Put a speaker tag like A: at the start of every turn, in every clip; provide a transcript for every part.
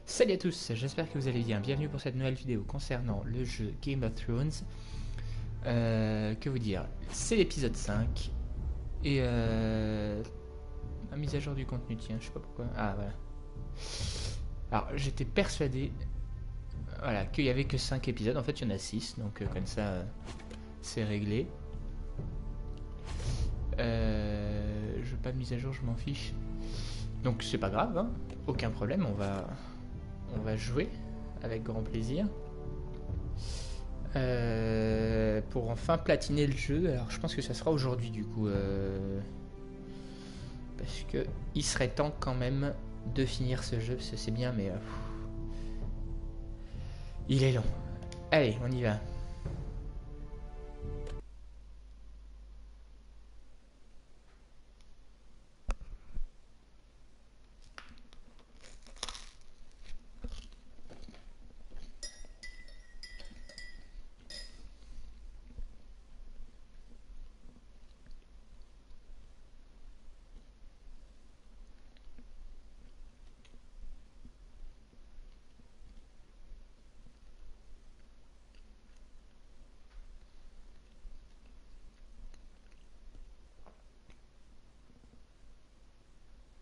A: Salut à tous, j'espère que vous allez bien. Bienvenue pour cette nouvelle vidéo concernant le jeu Game of Thrones. Que vous dire, c'est l'épisode 5 et la mise à jour du contenu, tiens, je sais pas pourquoi. Ah voilà. Alors j'étais persuadé voilà, qu'il y avait que 5 épisodes, en fait il y en a 6, donc comme ça c'est réglé. Je veux pas de mise à jour, je m'en fiche. Donc c'est pas grave, hein, aucun problème, on va jouer avec grand plaisir. Pour enfin platiner le jeu. Alors je pense que ça sera aujourd'hui du coup, parce que il serait temps quand même de finir ce jeu, parce que c'est bien mais il est long. Allez, on y va.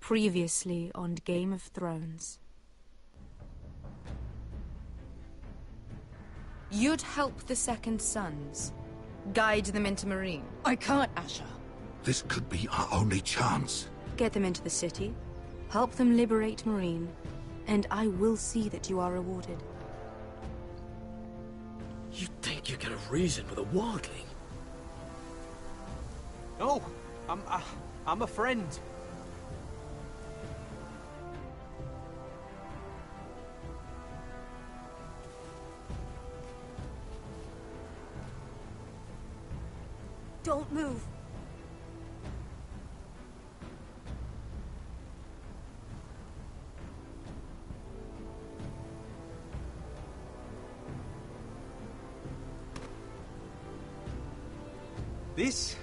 B: Previously on Game of Thrones. You'd help the Second Sons. Guide them into Marine.
C: I can't, Asher.
D: This could be our only chance.
B: Get them into the city. Help them liberate Marine. And I will see that you are rewarded.
E: You think you get a reason with a wildling?
F: No, I'm a friend.
B: Don't move.
F: This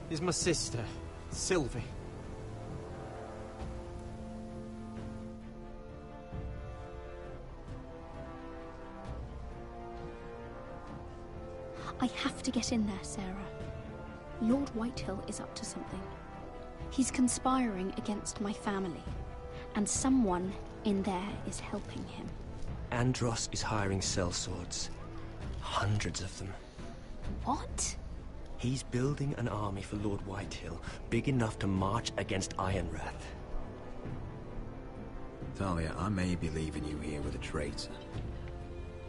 F: is my sister, Sylvie.
G: I have to get in there, Sarah. Lord Whitehill is up to something. He's conspiring against my family, and someone in there is helping him.
E: Andros is hiring sellswords. Hundreds of them.
G: What?
E: He's building an army for Lord Whitehill, big enough to march against Ironrath.
D: Talia, I may be leaving you here with a traitor.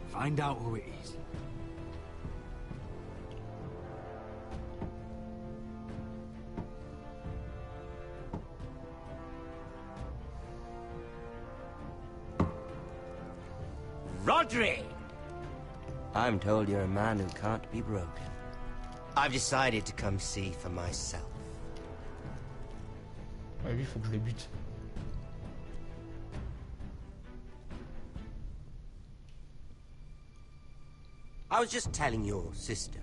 D: Find out who it is.
H: Rodri! I'm told you're a man who can't be broken. I've decided to come see for myself.
A: Ouais, lui, faut que je le bute.
H: I was just telling your sister.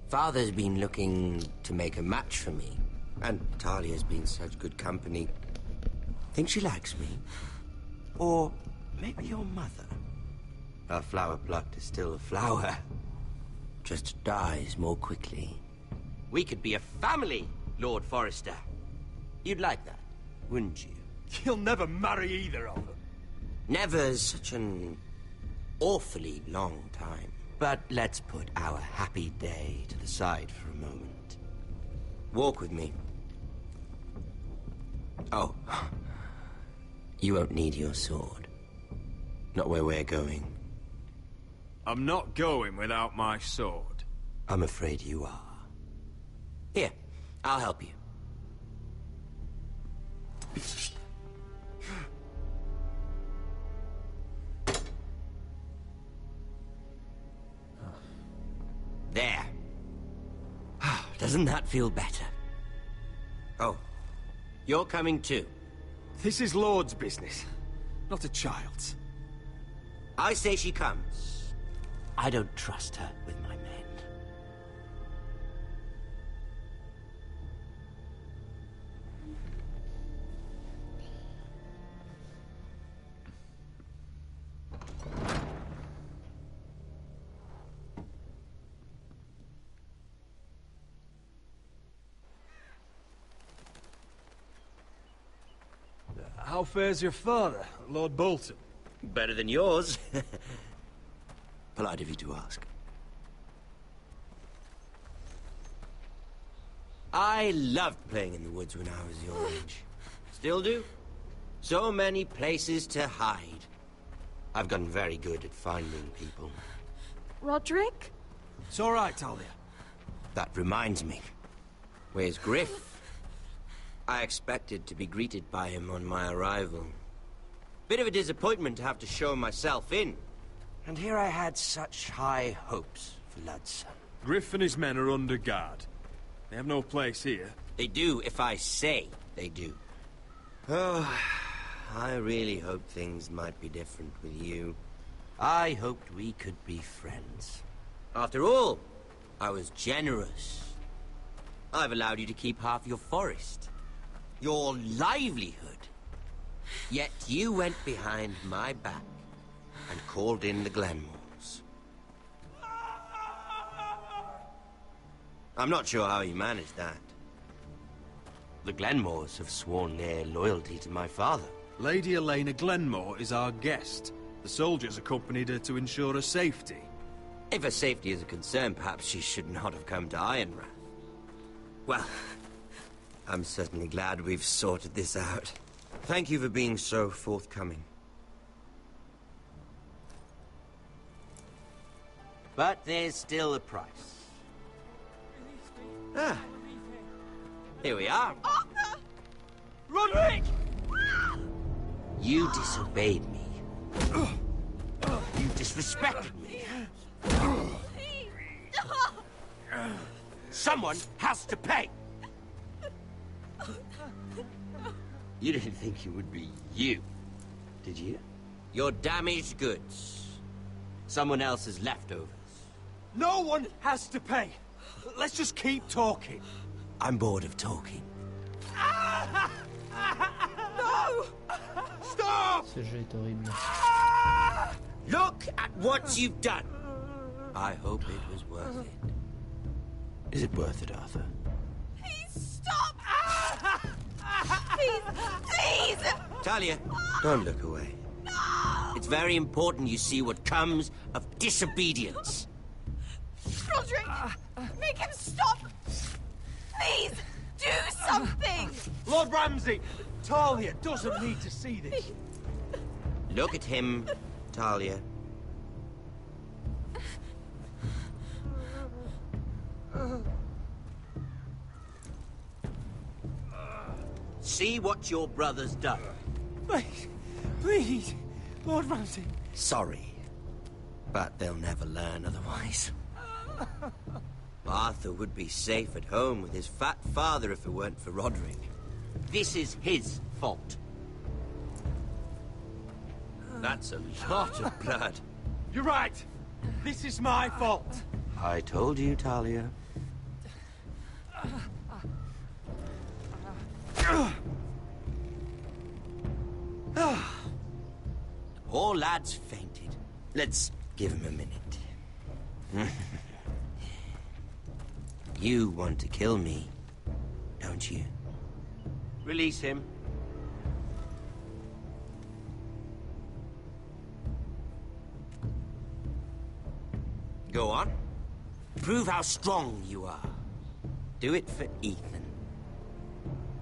H: Father's been looking to make a match for me. And Talia's been such good company. Think she likes me? Or maybe your mother? A flower plucked is still a flower. Just dies more quickly. We could be a family, Lord Forrester. You'd like that, wouldn't you?
F: You'll never marry either of them.
H: Never's such an awfully long time. But let's put our happy day to the side for a moment. Walk with me. Oh. You won't need your sword. Not where we're going.
F: I'm not going without my sword.
H: I'm afraid you are. Here, I'll help you. There. Doesn't that feel better? Oh, you're coming too.
F: This is Lord's business, not a child's.
H: I say she comes. I don't trust her with my men.
F: How fares your father, Lord Bolton?
H: Better than yours. Polite of you to ask. I loved playing in the woods when I was your age. Still do. So many places to hide. I've gotten very good at finding people.
C: Roderick?
D: It's all right, Talia.
H: That reminds me. Where's Griff? I expected to be greeted by him on my arrival. Bit of a disappointment to have to show myself in. And here I had such high hopes for Ludson.
F: Griff and his men are under guard. They have no place here.
H: They do if I say they do. Oh, I really hoped things might be different with you. I hoped we could be friends. After all, I was generous. I've allowed you to keep half your forest. Your livelihood. Yet you went behind my back and called in the Glenmores. I'm not sure how you managed that. The Glenmores have sworn their loyalty to my father.
F: Lady Elena Glenmore is our guest. The soldiers accompanied her to ensure her safety.
H: If her safety is a concern, perhaps she should not have come to Ironrath. Well, I'm certainly glad we've sorted this out. Thank you for being so forthcoming. But there's still a price. Ah. Here we are.
C: Arthur!
H: Roderick! You disobeyed me. You disrespected me. Someone has to pay! You didn't think it would be you, did you? Your damaged goods. Someone else's leftovers.
D: No one has to pay. Let's just keep talking.
H: I'm bored of talking.
D: No! Stop!
A: Ce jeu est horrible.
H: Look at what you've done. I hope it was worth it. Is it worth it, Arthur?
C: Please stop! Please!
H: Talia, don't look away. It's very important you see what comes of disobedience.
C: Roderick! Make him stop! Please! Do something!
D: Lord Ramsay, Talia doesn't need to see this.
H: Look at him, Talia. See what your brother's done.
D: Please, Lord Ramsay.
H: Sorry, but they'll never learn otherwise. Arthur would be safe at home with his fat father if it weren't for Roderick. This is his fault. That's a lot of blood.
D: You're right. This is my fault.
H: I told you, Talia. Poor lad's fainted. Let's give him a minute. You want to kill me, don't you? Release him. Go on. Prove how strong you are. Do it for Ethan.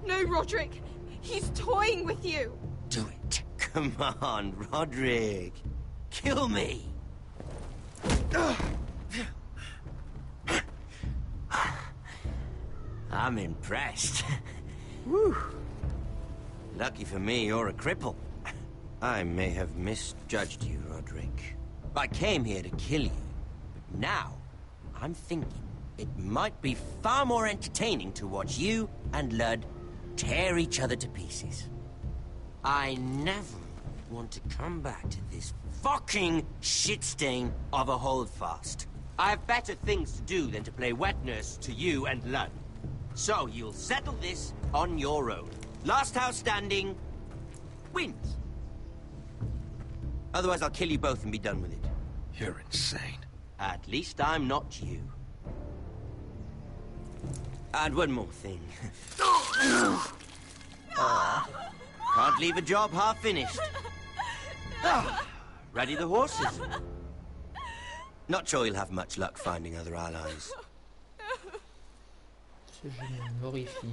C: No, Roderick! He's toying with you!
H: Do it. Come on, Roderick. Kill me. I'm impressed. Whew. Lucky for me, you're a cripple. I may have misjudged you, Roderick. I came here to kill you. But now, I'm thinking it might be far more entertaining to watch you and Lud tear each other to pieces. I never want to come back to this fucking shit stain of a holdfast. I have better things to do than to play wet nurse to you and Lud. So you'll settle this on your own. Last house standing wins. Otherwise I'll kill you both and be done with it.
F: You're insane.
H: At least I'm not you. And one more thing. Can't leave a job half finished. Ah, ready the horses. Not sure you'll have much luck finding other allies.
A: Ce jeu me horrifie.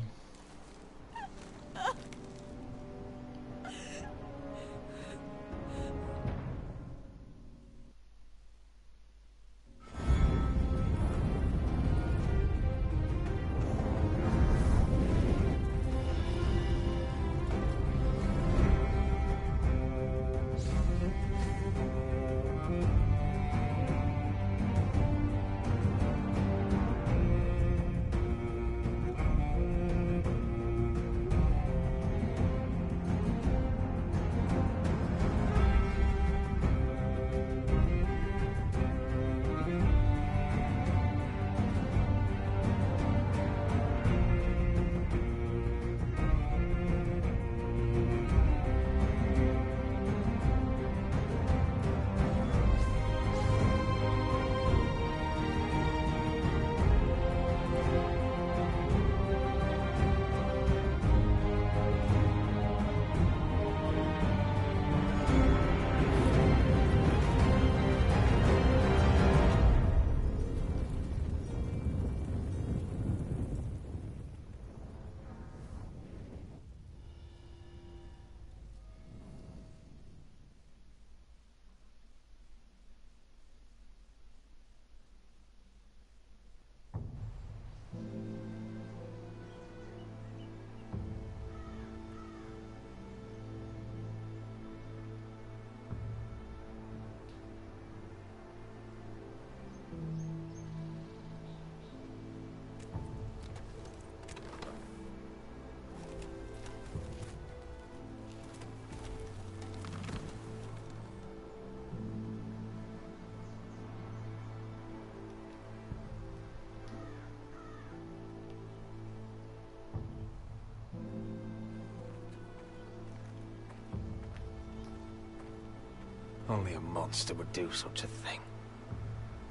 D: Only a monster would do such a thing.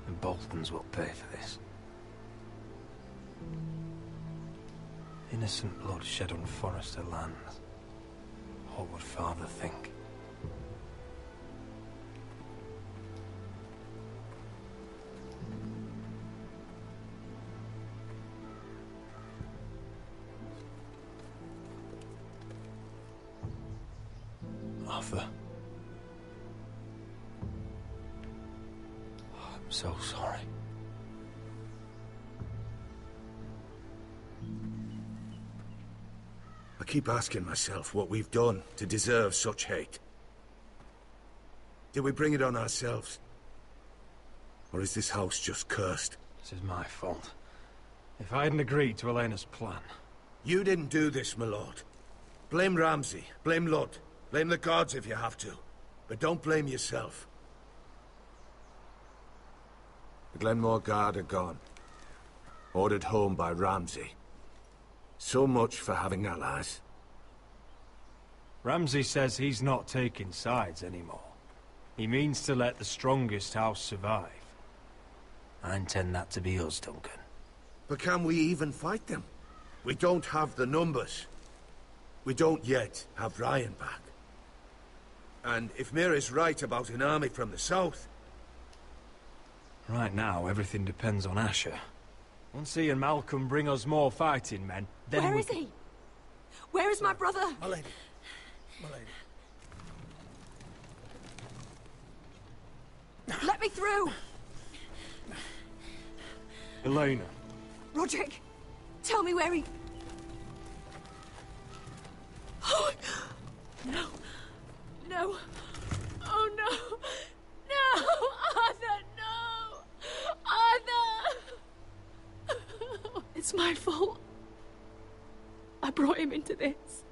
D: And Boltons will pay for this. Innocent blood shed on Forrester lands. What would Father think? Arthur. I'm so sorry.
I: I keep asking myself what we've done to deserve such hate. Did we bring it on ourselves? Or is this house just cursed?
D: This is my fault. If I hadn't agreed to Elena's plan...
I: You didn't do this, my lord. Blame Ramsay, blame Ludd, blame the gods if you have to. But don't blame yourself. The Glenmore Guard are gone. Ordered home by Ramsay. So much for having allies.
D: Ramsay says he's not taking sides anymore. He means to let the strongest house survive. I intend that to be us, Duncan.
I: But can we even fight them? We don't have the numbers. We don't yet have Ryan back. And if Mira's right about an army from the south...
D: Right now, everything depends on Asher. Once he and Malcolm bring us more fighting men, then
C: Where is he? Where is my brother?
I: My lady. My lady.
C: Let me through!
D: Elena.
C: Roderick, tell me where he... Oh, no. No. Oh, no. No! Arthur, no! Arthur! It's my fault. I brought him into this.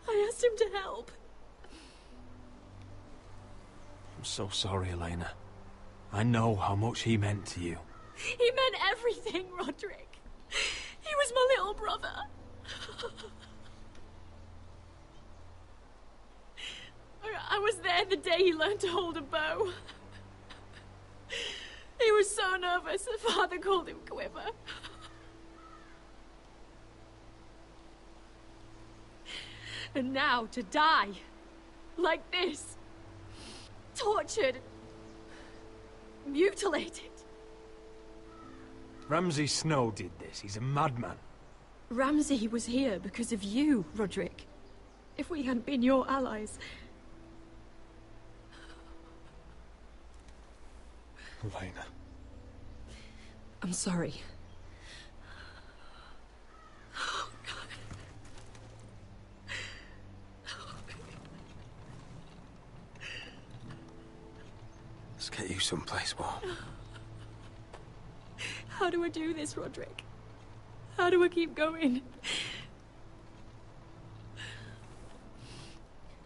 C: I asked him to help.
D: I'm so sorry, Elena. I know how much he meant to you.
C: He meant everything, Roderick. He was my little brother. I was there the day he learned to hold a bow. He was so nervous that Father called him Quiver. And now to die. Like this. Tortured. Mutilated.
D: Ramsay Snow did this. He's a madman.
C: Ramsay was here because of you, Roderick. If we hadn't been your allies...
D: Elena.
C: I'm sorry. Oh, God.
D: Let's get you someplace warm.
C: How do I do this, Roderick? How do I keep going?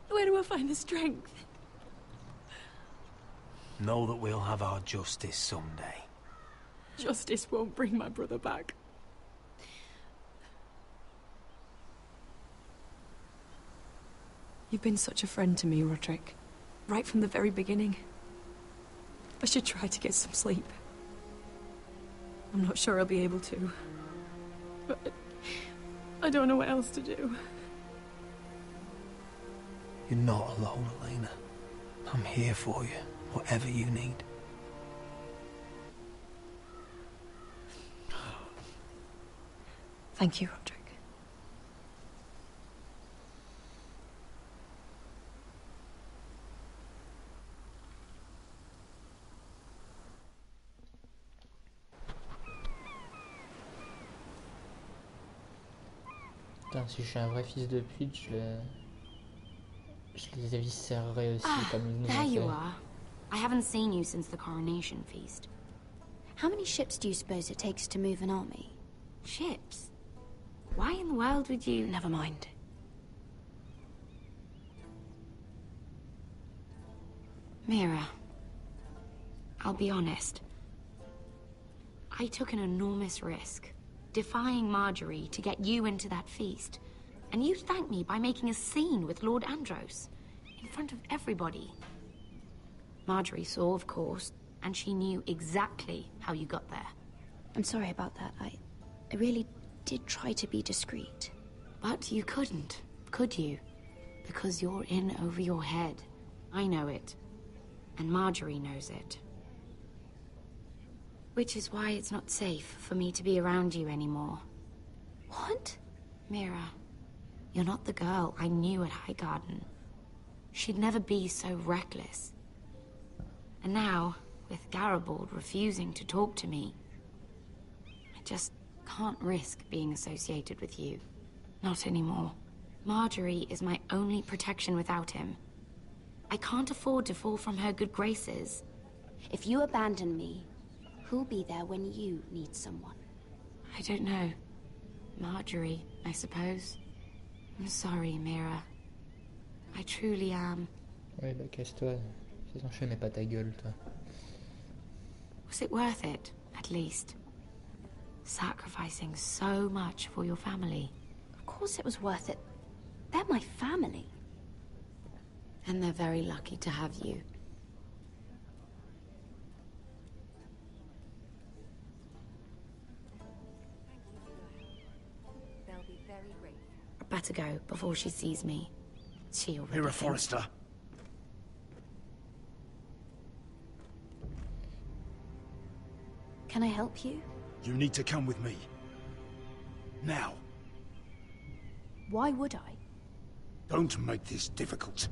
C: Where do I find the strength?
D: Know that we'll have our justice someday.
C: Justice won't bring my brother back. You've been such a friend to me, Roderick. Right from the very beginning. I should try to get some sleep. I'm not sure I'll be able to. But I don't know what else to do.
D: You're not alone, Elena. I'm here for you, whatever you need.
C: Thank you, Roderick.
A: Putain, si je suis un vrai fils de pute, je les éviscérerai aussi comme ils nous
B: There
A: ont
B: you
A: fait.
B: are. I haven't seen you since the coronation feast. How many ships do you suppose it takes to move an army? Ships? Why in the world would you... Never mind. Mira, I'll be honest. I took an enormous risk, defying Marjorie to get you into that feast. And you thanked me by making a scene with Lord Andros, in front of everybody. Marjorie saw, of course, and she knew exactly how you got there. I'm sorry about that. I really did try to be discreet. But you couldn't, could you? Because you're in over your head. I know it. And Marjorie knows it. Which is why it's not safe for me to be around you anymore. What? Mira, you're not the girl I knew at Highgarden. She'd never be so reckless. And now, with Garibald refusing to talk to me, I just can't risk being associated with you. Not anymore. Marjorie is my only protection without him. I can't afford to fall from her good graces. If you abandon me, who'll be there when you need someone? I don't know. Marjorie, I suppose. I'm sorry, Mira. I truly am.
A: Ouais, bah casse-toi. C'est ton chien, mais pas ta gueule, toi.
B: Was it worth it, at least? Sacrificing so much for your family. Of course it was worth it. They're my family. And they're very lucky to have you.
J: They'll be very grateful.
B: I better go before she sees me. She already
F: Mira
B: thinks-
F: Forrester.
B: Can I help you?
F: You need to come with me. Now.
B: Why would I?
F: Don't make this difficult.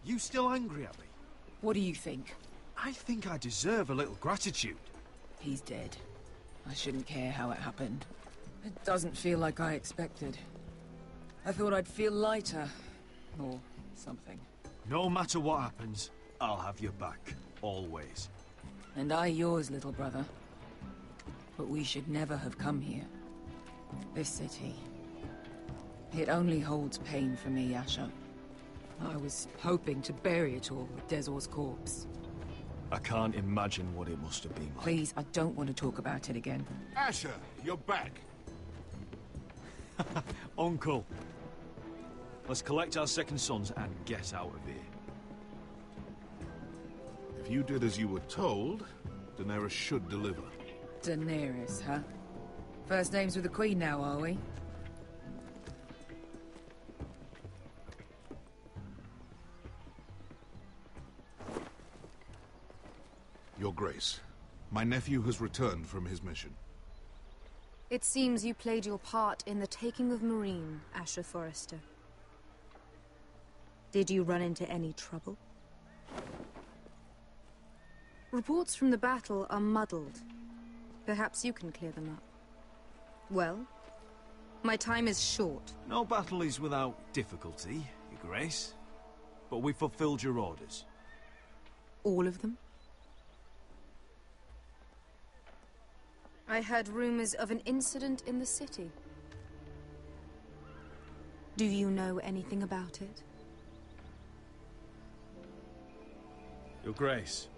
F: You still angry at me?
K: What do you think?
F: I think I deserve a little gratitude.
K: He's dead. I shouldn't care how it happened. It doesn't feel like I expected. I thought I'd feel lighter. Or something.
F: No matter what happens, I'll have your back. Always.
K: And I yours, little brother. But we should never have come here. This city. It only holds pain for me, Asher. I was hoping to bury it all with Dezor's corpse.
D: I can't imagine what it must have been like.
K: Please, I don't want to talk about it again.
I: Asher, you're back.
D: Uncle. Let's collect our second sons and get out of here.
J: If you did as you were told, Daenerys should deliver.
K: Daenerys, huh? First names with the Queen now, are we?
J: Your Grace, my nephew has returned from his mission.
L: It seems you played your part in the taking of Meereen, Asher Forrester. Did you run into any trouble? Reports from the battle are muddled. Perhaps you can clear them up. Well, my time is short.
D: No battle is without difficulty, Your Grace. But we fulfilled your orders.
L: All of them? I heard rumors of an incident in the city. Do you know anything about it?
D: Your Grace,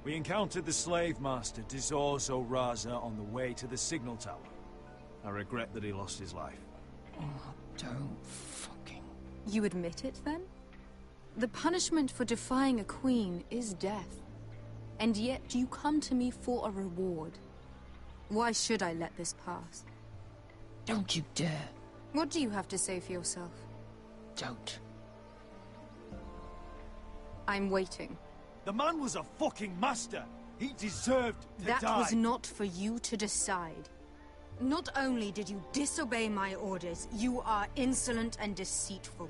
D: we encountered the slave master Dizorzo Raza on the way to the signal tower. I regret that he lost his life.
K: Oh, don't fucking...
L: You admit it, then? The punishment for defying a queen is death. And yet you come to me for a reward. Why should I let this pass?
K: Don't you dare.
L: What do you have to say for yourself?
K: Don't.
L: I'm waiting.
D: The man was a fucking master! He deserved to die!
L: That was not for you to decide. Not only did you disobey my orders, you are insolent and deceitful.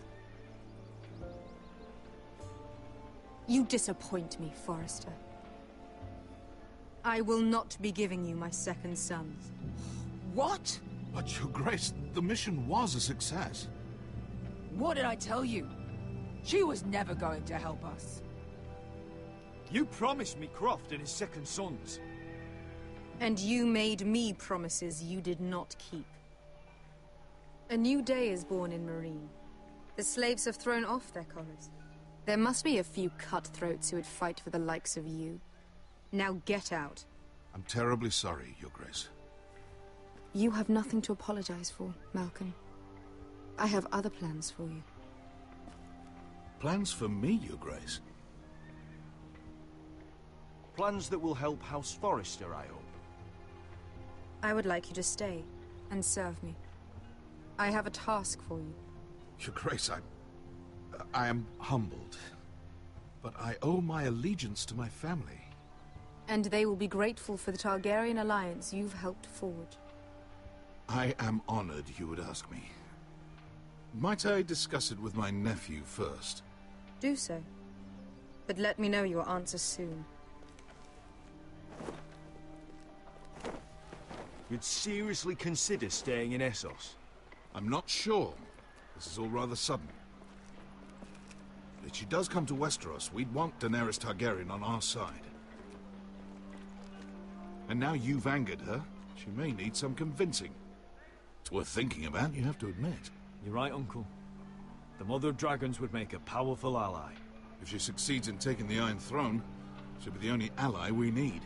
L: You disappoint me, Forrester. I will not be giving you my second sons.
K: What?
J: But, Your Grace, the mission was a success.
K: What did I tell you? She was never going to help us.
D: You promised me Croft and his second sons.
L: And you made me promises you did not keep. A new day is born in Meereen. The slaves have thrown off their collars. There must be a few cutthroats who would fight for the likes of you. Now get out.
J: I'm terribly sorry, Your Grace.
L: You have nothing to apologize for, Malcolm. I have other plans for you.
J: Plans for me, Your Grace?
D: Plans that will help House Forrester, I hope.
L: I would like you to stay and serve me. I have a task for you.
J: Your Grace, I am humbled. But I owe my allegiance to my family.
L: And they will be grateful for the Targaryen alliance you've helped forge.
J: I am honored you would ask me. Might I discuss it with my nephew first?
L: Do so. But let me know your answer soon.
D: You'd seriously consider staying in Essos?
J: I'm not sure. This is all rather sudden. If she does come to Westeros, we'd want Daenerys Targaryen on our side. And now you've angered her, she may need some convincing. It's worth thinking about, you have to admit.
D: You're right, Uncle. The Mother of Dragons would make a powerful ally.
J: If she succeeds in taking the Iron Throne, she'll be the only ally we need.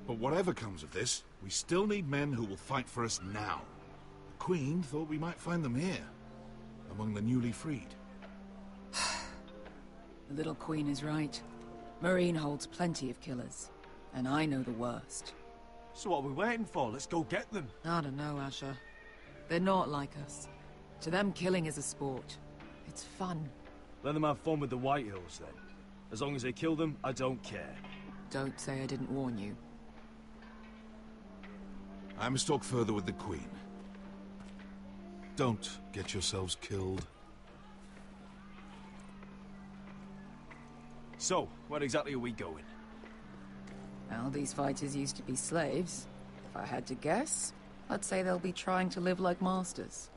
J: But whatever comes of this, we still need men who will fight for us now. The Queen thought we might find them here, among the newly freed.
K: The little Queen is right. Meereen holds plenty of killers. And I know the worst.
D: So what are we waiting for? Let's go get them.
K: I don't know, Asher. They're not like us. To them, killing is a sport. It's fun.
D: Let them have fun with the White Hills, then. As long as they kill them, I don't care.
K: Don't say I didn't warn you.
J: I must talk further with the Queen. Don't get yourselves killed.
D: So, where exactly are we going?
K: Well, these fighters used to be slaves. If I had to guess, I'd say they'll be trying to live like masters.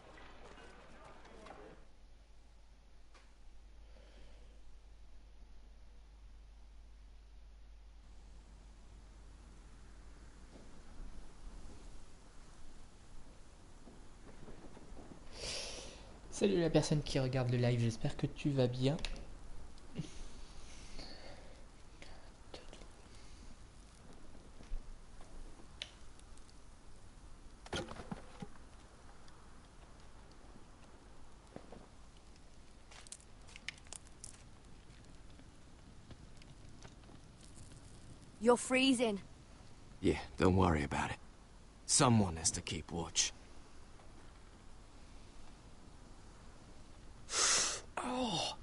A: Salut la personne qui regarde le live, j'espère que tu vas bien.
B: You're freezing.
E: Yeah, don't worry about it. Someone has to keep watch. Oh.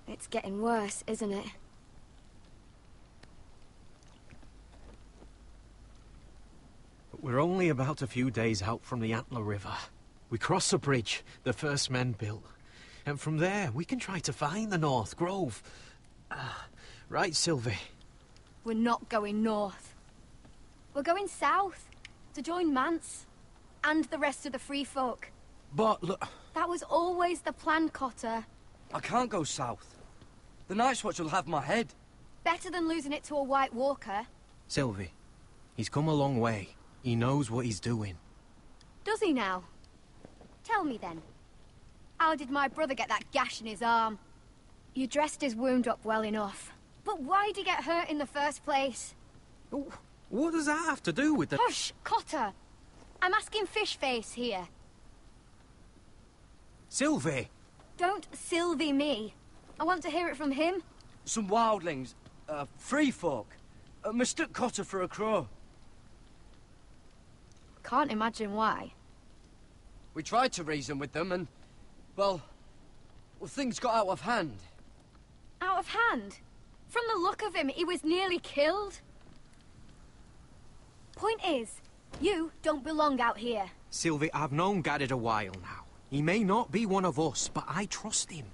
B: It's getting worse, isn't it?
E: We're only about a few days out from the Antler River. We cross a bridge the first men built. And from there, we can try to find the North Grove. Right, Sylvie?
B: We're not going north. We're going south, to join Mance, and the rest of the free folk.
E: But look...
B: That was always the plan, Cotter.
M: I can't go south. The Night's Watch will have my head.
B: Better than losing it to a White Walker.
E: Sylvie, he's come a long way. He knows what he's doing.
B: Does he now? Tell me then. How did my brother get that gash in his arm? You dressed his wound up well enough. But why'd he get hurt in the first place?
E: What does that have to do with the...
B: Hush, Cotter! I'm asking Fishface here.
E: Sylvie!
B: Don't Sylvie me. I want to hear it from him.
M: Some wildlings, free folk, mistook Cotter for a crow.
B: Can't imagine why.
M: We tried to reason with them and, well, things got out of hand.
B: Out of hand? From the look of him, he was nearly killed. Point is, you don't belong out here.
E: Sylvie, I've known Garrett a while now. He may not be one of us, but I trust him.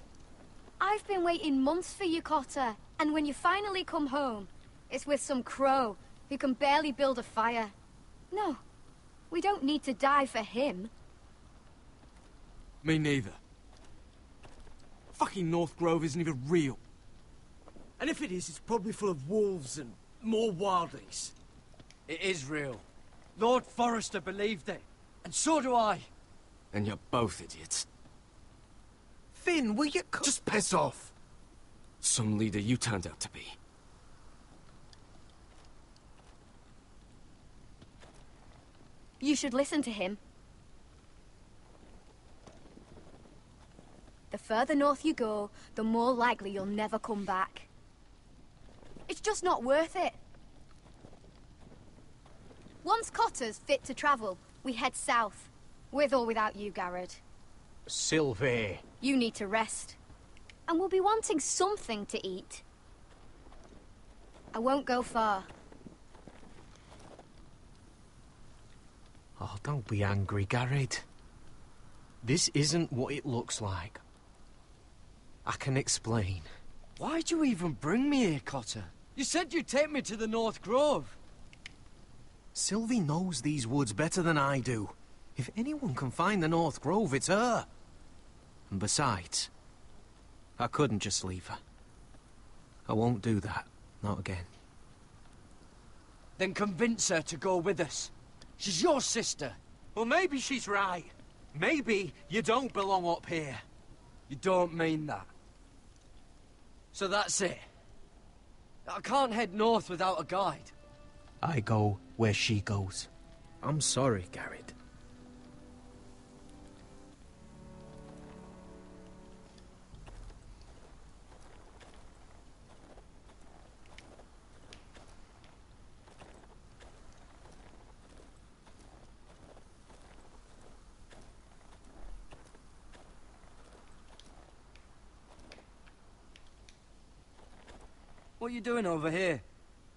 B: I've been waiting months for you, Cotter. And when you finally come home, it's with some crow who can barely build a fire. No, we don't need to die for him.
M: Me neither. Fucking North Grove isn't even real.
N: And if it is, it's probably full of wolves and more wildlings.
M: It is real. Lord Forrester believed it. And so do I.
E: And you're both idiots.
N: Finn, will you... Just piss off.
E: Some leader you turned out to be.
B: You should listen to him. The further north you go, the more likely you'll never come back. It's just not worth it. Once Cotter's fit to travel, we head south. With or without you, Garrett.
E: Sylvie.
B: You need to rest. And we'll be wanting something to eat. I won't go far.
E: Oh, don't be angry, Garrett. This isn't what it looks like. I can explain.
M: Why'd you even bring me here, Cotter? You said you'd take me to the North Grove.
E: Sylvie knows these woods better than I do. If anyone can find the North Grove, it's her. And besides, I couldn't just leave her. I won't do that. Not again.
M: Then convince her to go with us. She's your sister.
E: Well, maybe she's right. Maybe you don't belong up here.
M: You don't mean that. So that's it. I can't head north without a guide.
E: I go where she goes. I'm sorry, Garrett.
M: What are you doing over here?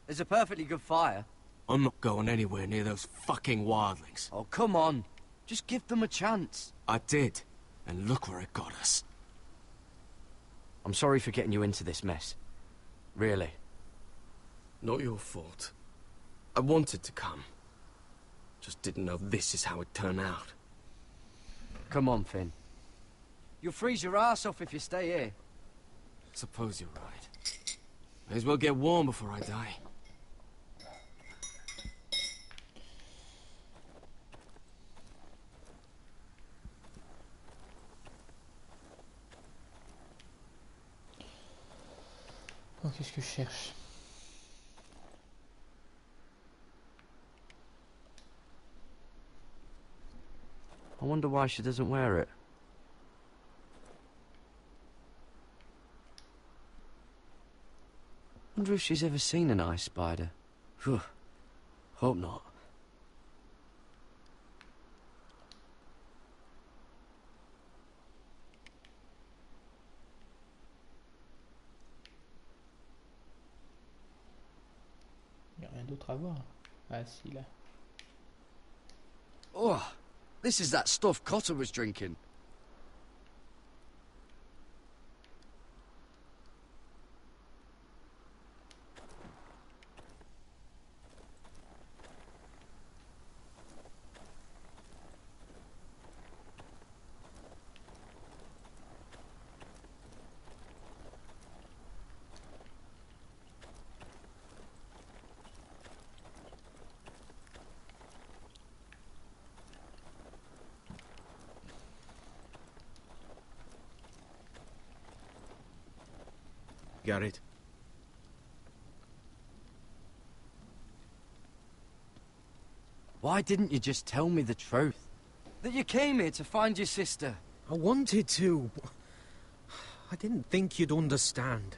M: There's a perfectly good fire.
E: I'm not going anywhere near those fucking wildlings.
M: Oh, come on. Just give them a chance.
E: I did, and look where it got us.
M: I'm sorry for getting you into this mess. Really.
E: Not your fault. I wanted to come. Just didn't know this is how it'd turn out.
M: Come on, Finn. You'll freeze your ass off if you stay here.
E: Suppose you're right. May as well get warm before I die.
A: Oh, qu'est-ce que je cherche?
M: I wonder why she doesn't wear it. Wonder if she's ever seen an ice spider. Phew. Hope not.
A: Y a rien d'autre à voir. Ah si, là.
M: Oh, this is that stuff Cotter was drinking.
E: Garrett.
M: Why didn't you just tell me the truth? That you came here to find your sister?
E: I wanted to. I didn't think you'd understand.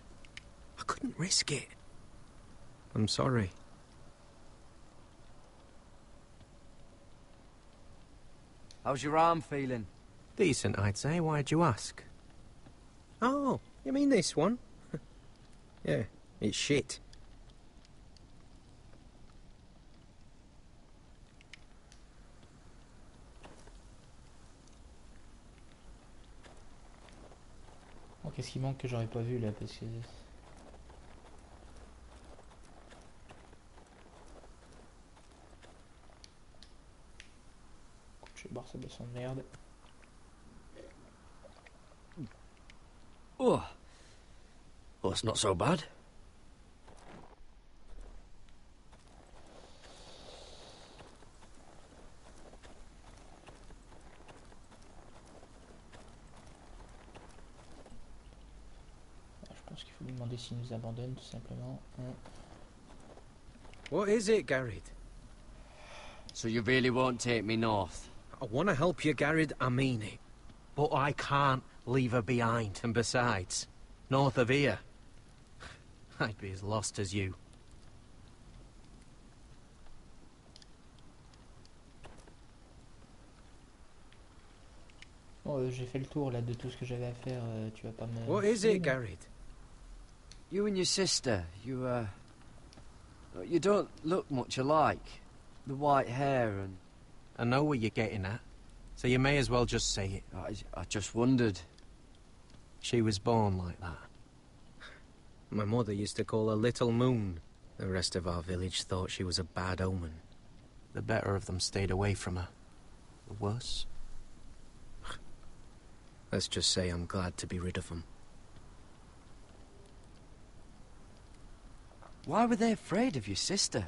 E: I couldn't risk it. I'm sorry.
M: How's your arm feeling?
E: Decent, I'd say. Why'd you ask? Oh, you mean this one? Yeah, it's shit.
A: Bon, qu'est-ce qui manque que j'aurais pas vu là parce que... Je vais boire sa boisson de merde.
M: Oh. Well, it's not so bad.
A: Je pense qu'il faut lui demander s'il nous abandonne tout simplement.
E: What is it, Garrett?
M: So you really won't take me north?
E: I want to help you, Garrett, I mean it. But I can't leave her behind. And besides, north of here, I'd be as lost as you.
A: Bon, j'ai fait le tour là de tout ce que j'avais à faire. Tu vas pas me...
E: What is it, Garrett?
M: You and your sister, you don't look much alike. The white hair and...
E: I know what you're getting at, so you may as well just say it.
M: I just wondered.
E: She was born like that. My mother used to call her Little Moon. The rest of our village thought she was a bad omen. The better of them stayed away from her. The worse? Let's just say I'm glad to be rid of them.
M: Why were they afraid of your sister?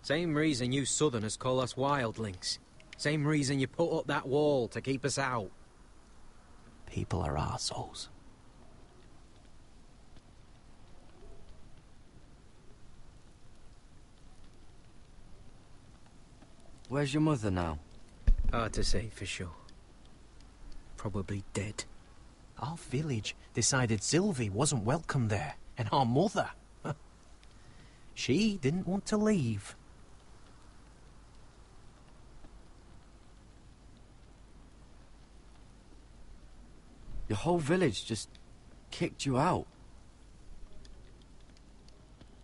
E: Same reason you Southerners call us wildlings. Same reason you put up that wall to keep us out. People are arseholes.
M: Where's your mother now?
E: Hard to say for sure. Probably dead. Our village decided Sylvie wasn't welcome there, and our mother... she didn't want to leave.
M: Your whole village just kicked you out.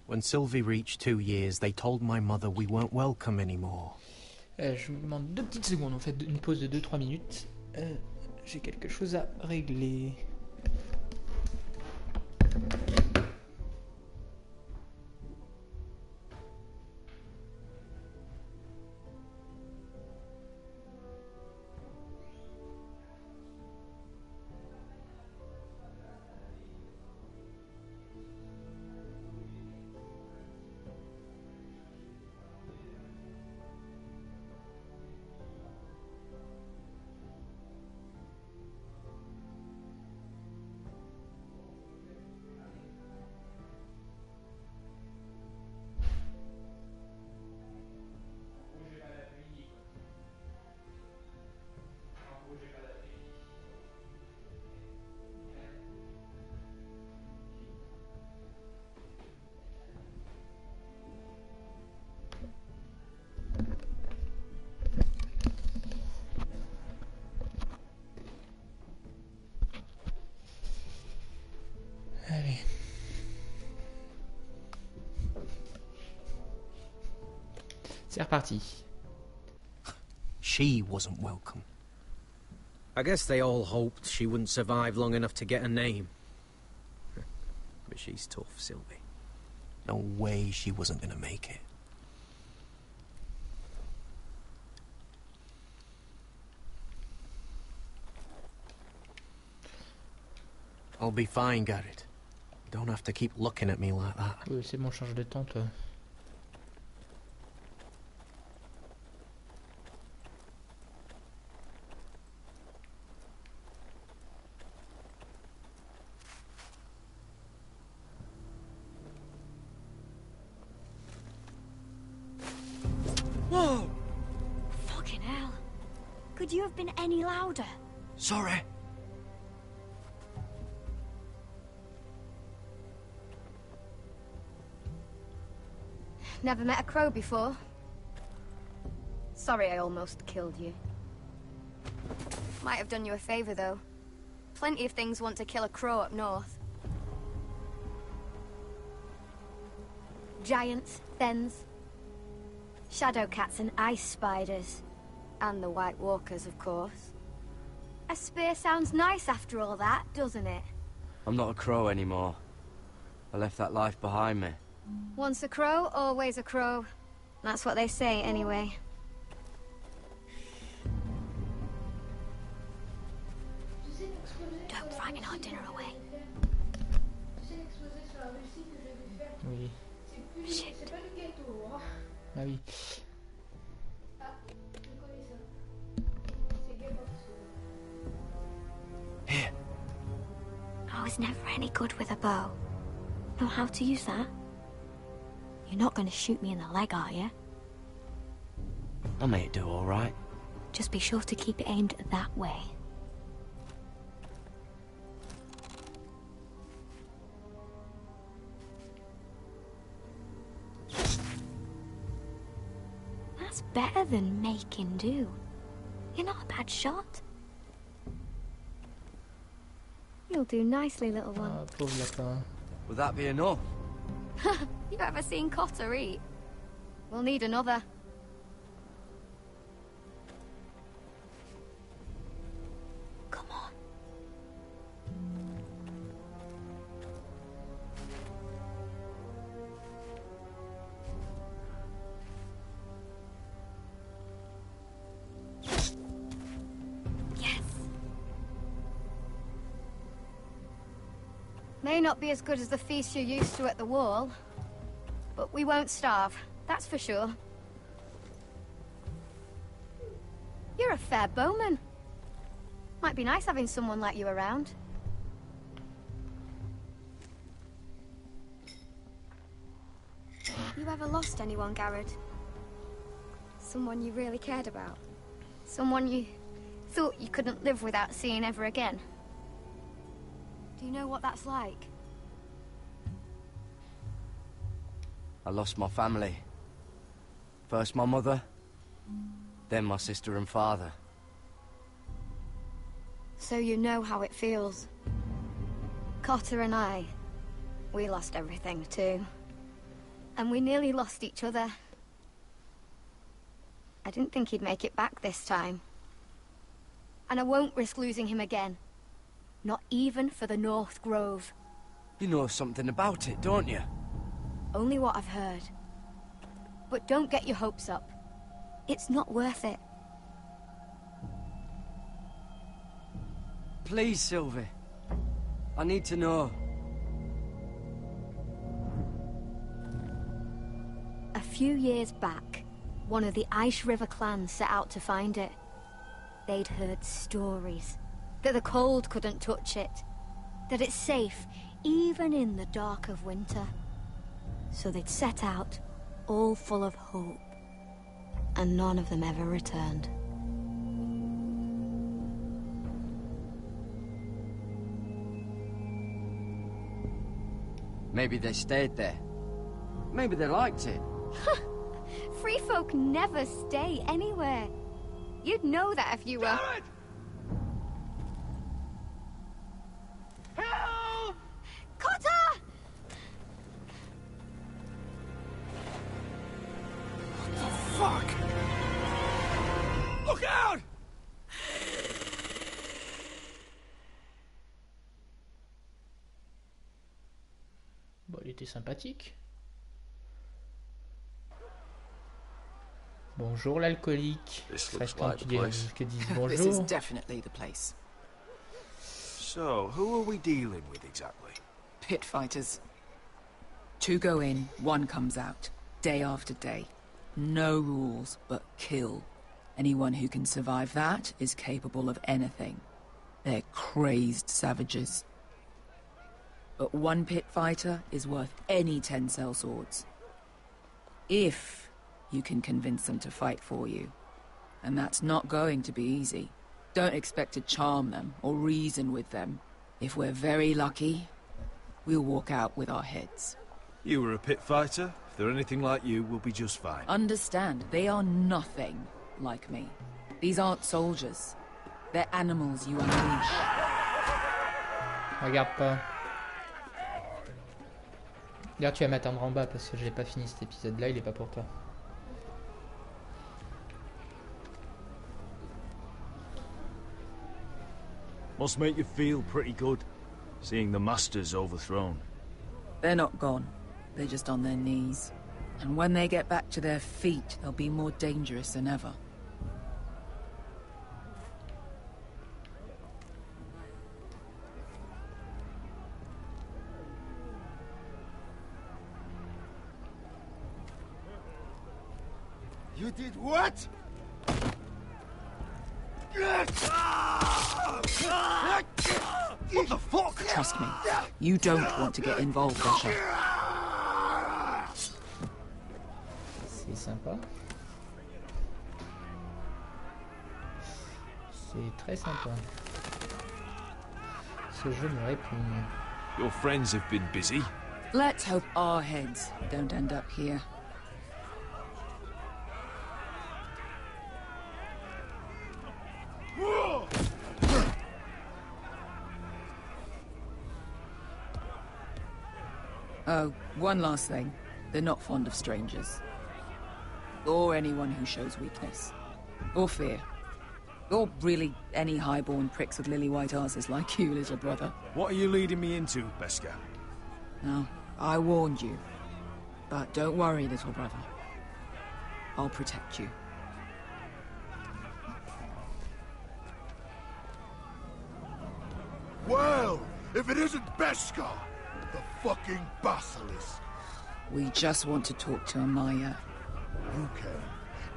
E: When Sylvie reached 2 years, they told my mother we weren't welcome anymore.
A: Je vous demande 2 petites secondes, en fait, une pause de 2-3 minutes. J'ai quelque chose à régler. C'est reparti.
E: She wasn't welcome. I guess they all hoped she wouldn't survive long enough to get a name. But she's tough, Sylvie. No way she wasn't gonna make it. I'll be fine, Garrett. You don't have to keep looking at me like that.
A: Oui, c'est bon, change de temps, toi.
M: Whoa!
G: Fucking hell. Could you have been any louder?
M: Sorry.
O: Never met a crow before. Sorry I almost killed you. Might have done you a favor, though. Plenty of things want to kill a crow up north. Giants, thens, shadow cats and ice spiders. And the White Walkers, of course. A spear sounds nice after all that, doesn't it?
M: I'm not a crow anymore. I left that life behind me.
O: Once a crow, always a crow. That's what they say, anyway.
G: Don't frighten our dinner away.
A: Oui.
G: Shit.
A: Ah oui.
G: I was never any good with a bow. Know how to use that? You're not going to shoot me in the leg, are you?
M: I may do all right.
G: Just be sure to keep it aimed that way. That's better than making do. You're not a bad shot.
O: You'll do nicely, little one.
A: Ah, pauvre lapin.
M: Would that be enough?
O: You ever seen Cotter eat? We'll need another.
G: Come on.
O: Yes. May not be as good as the feast you're used to at the wall, but we won't starve, that's for sure. You're a fair bowman. Might be nice having someone like you around. You ever lost anyone, Garrett? Someone you really cared about? Someone you thought you couldn't live without seeing ever again? Do you know what that's like?
M: I lost my family. First my mother, then my sister and father.
O: So you know how it feels. Cotter and I, we lost everything too. And we nearly lost each other. I didn't think he'd make it back this time. And I won't risk losing him again. Not even for the North Grove.
M: You know something about it, don't you?
O: Only what I've heard. But don't get your hopes up. It's not worth it.
M: Please, Sylvie. I need to know.
O: A few years back, one of the Ice River clans set out to find it. They'd heard stories. That the cold couldn't touch it. That it's safe, even in the dark of winter. So they'd set out, all full of hope. And none of them ever returned.
M: Maybe they stayed there. Maybe they liked it.
O: Free folk never stay anywhere. You'd know that if you were...
N: Garrett!
O: Help! Cotter!
N: What the fuck?
A: était sympathique. Bonjour l'alcoolique. Serait-ce temps que disent bonjour.
K: This is definitely the place.
D: So, who are we dealing with exactly?
K: Pit fighters. 2 go in, 1 comes out. Day after day. No rules, but kill. Anyone who can survive that is capable of anything. They're crazed savages. But 1 pit fighter is worth any 10 sellswords. If you can convince them to fight for you. And that's not going to be easy. Don't expect to charm them or reason with them. If we're very lucky, we'll walk out with our heads.
D: You were a pit fighter. If they're anything like you, we'll be just fine.
K: Understand, they are nothing like me. These aren't soldiers. They're animals you unleash.
A: Regarde pas. D'ailleurs, tu vas m'attendre en bas parce que j'ai pas fini cet épisode-là, il est pas pour toi.
D: Must make you feel pretty good, seeing the Masters overthrown.
K: They're not gone. They're just on their knees. And when they get back to their feet, they'll be more dangerous than ever.
I: You did what?
K: What the fuck? Trust me, you don't want to get involved, Russia.
A: C'est sympa. C'est très sympa. Ce jeu me répugne.
D: Your friends have been busy.
K: Let's hope our heads don't end up here. Oh, one last thing. They're not fond of strangers. Or anyone who shows weakness. Or fear. Or really any highborn pricks with lily-white asses like you, little brother.
D: What are you leading me into, Beskar?
K: No, I warned you. But don't worry, little brother. I'll protect you.
J: Well, if it isn't Beskar, the fucking basilisk.
K: We just want to talk to Amaya.
J: You can,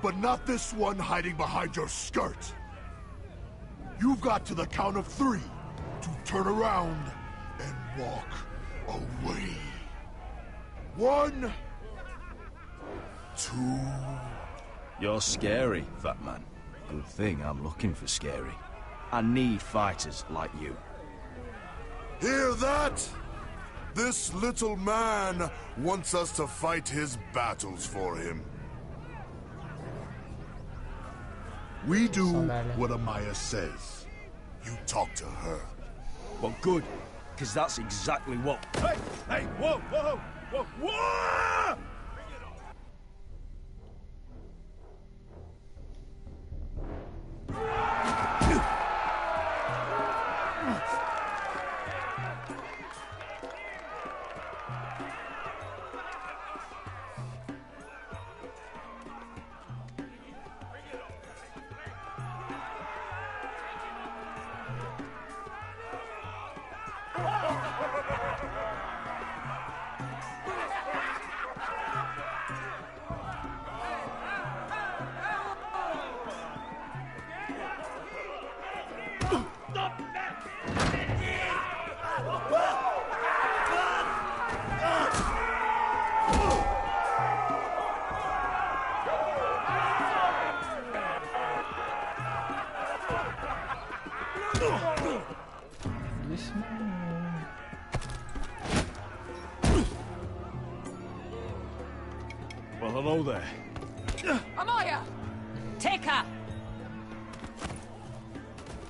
J: but not this one hiding behind your skirt. You've got to the count of 3 to turn around and walk away. 1, 2...
D: You're scary, fat man. Good thing I'm looking for scary. I need fighters like you.
J: Hear that? This little man wants us to fight his battles for him. We do what Amaya says. You talk to her.
D: Well, good, because that's exactly what... Hey! Hey! Whoa! Whoa! Whoa! Whoa! Well, hello there.
P: Amaya! Take her!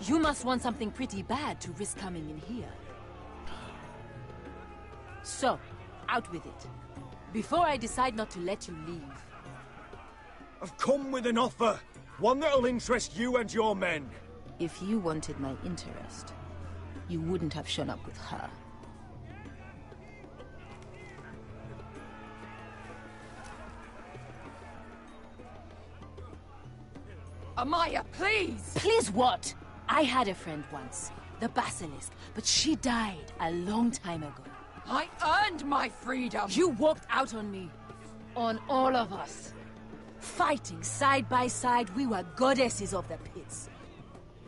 P: You must want something pretty bad to risk coming in here. So, out with it. Before I decide not to let you leave.
N: I've come with an offer. One that'll interest you and your men.
P: If you wanted my interest, you wouldn't have shown up with her.
K: Amaya, please!
P: Please what? I had a friend once, the Basilisk, but she died a long time ago.
K: I earned my freedom!
P: You walked out on me. On all of us. Fighting side by side, we were goddesses of the pits.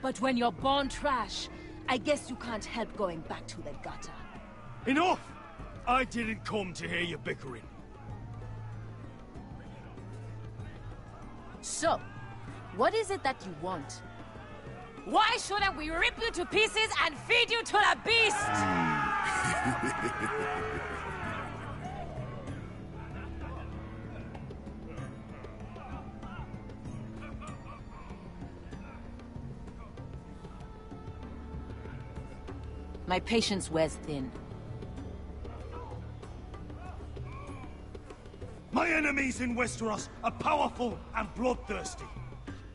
P: But when you're born trash, I guess you can't help going back to the gutter.
N: Enough! I didn't come to hear you bickering.
P: So, what is it that you want? Why shouldn't we rip you to pieces and feed you to the beast? My patience wears thin.
N: My enemies in Westeros are powerful and bloodthirsty.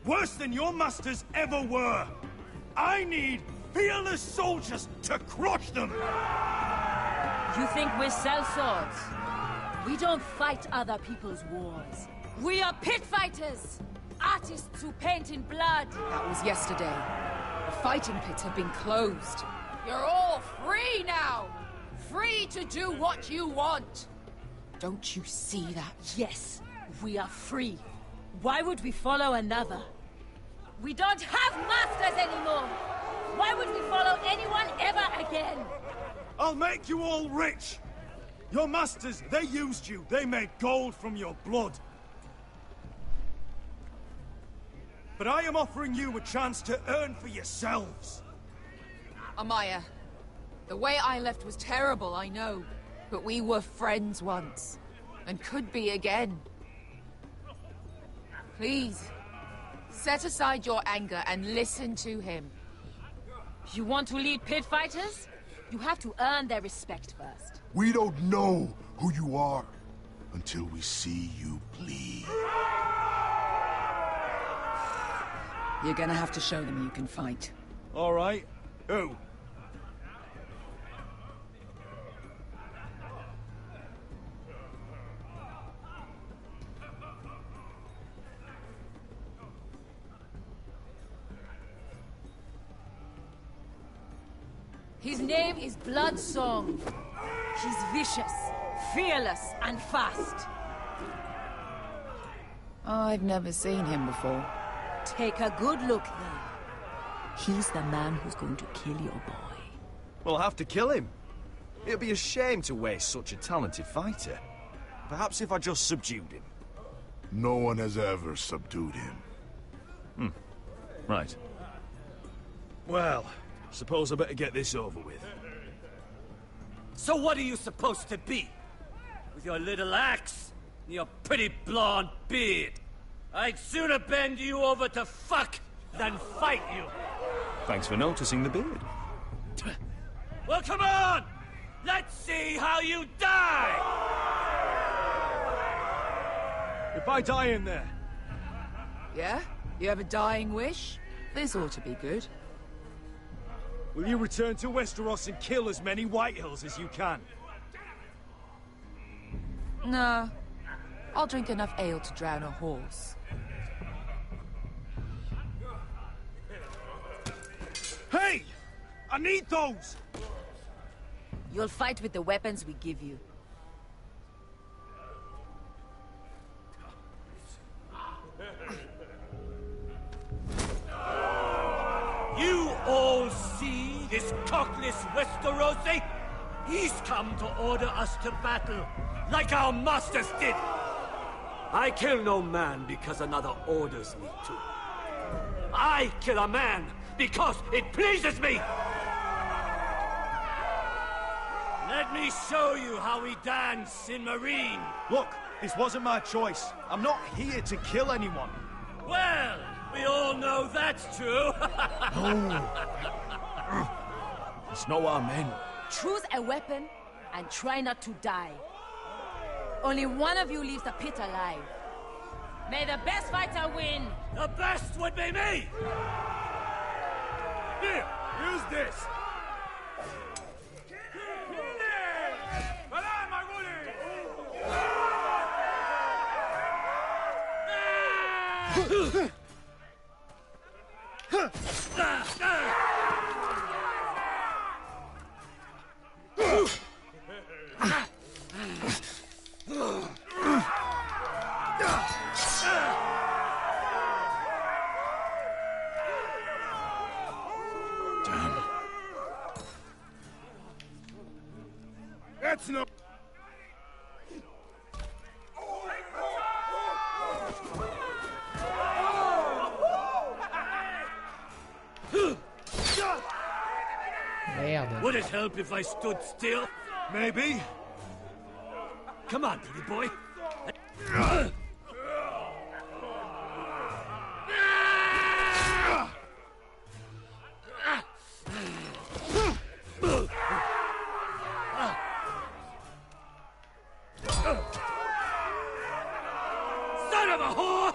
N: Worse than your masters ever were. I need fearless soldiers to crush them!
P: You think we sell swords? We don't fight other people's wars. We are pit fighters! Artists who paint in blood!
K: That was yesterday. The fighting pits have been closed. You're all free now! Free to do what you want! Don't you see that?
P: Yes, we are free. Why would we follow another? We don't have masters anymore! Why would we follow anyone ever again?
N: I'll make you all rich! Your masters, they used you. They made gold from your blood. But I am offering you a chance to earn for yourselves.
K: Amaya, the way I left was terrible, I know. But we were friends once. And could be again. Please, set aside your anger and listen to him.
P: You want to lead pit fighters? You have to earn their respect first.
J: We don't know who you are until we see you bleed.
K: You're gonna have to show them you can fight.
N: All right. Who?
P: His name is Bloodsong. He's vicious, fearless, and fast.
K: I've never seen him before.
P: Take a good look then. He's the man who's going to kill your boy.
Q: We'll have to kill him. It'd be a shame to waste such a talented fighter. Perhaps if I just subdued him.
J: No one has ever subdued him.
Q: Right.
N: Well, suppose I better get this over with.
M: So what are you supposed to be? With your little axe and your pretty blonde beard? I'd sooner bend you over to fuck than fight you.
Q: Thanks for noticing the beard.
M: Well, come on! Let's see how you die!
N: If I die in there...
K: Yeah? You have a dying wish? This ought to be good.
N: Will you return to Westeros and kill as many Whitehills as you can?
K: No. I'll drink enough ale to drown a horse.
N: Hey! I need those!
P: You'll fight with the weapons we give you.
M: You all see this cockless Westerosi? He's come to order us to battle, like our masters did. I kill no man because another orders me to. I kill a man because it pleases me! Let me show you how we dance in Marine.
N: Look, this wasn't my choice. I'm not here to kill anyone.
M: Well, we all know that's true.
N: No. It's not what I meant.
P: Choose a weapon and try not to die. Only one of you leaves the pit alive. May the best fighter win!
M: The best would be me!
N: Here, use this. That's no...
A: Merde.
M: Would it help if I stood still?
N: Maybe.
M: Come on, pretty boy. Son of a whore!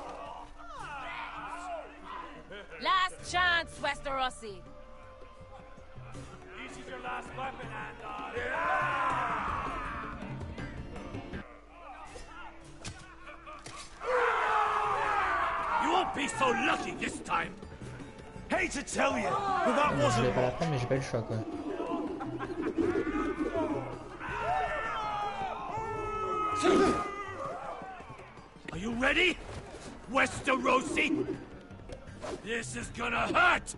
P: Last chance, Westerosi.
M: This is your last weapon, Andor. You won't be so lucky this time.
N: Hate to tell you, but that
A: Je vais
N: wasn't...
A: pas la prendre, mais j'ai pas eu le choix, quoi.
M: Are you ready? Westerosi? This is gonna hurt!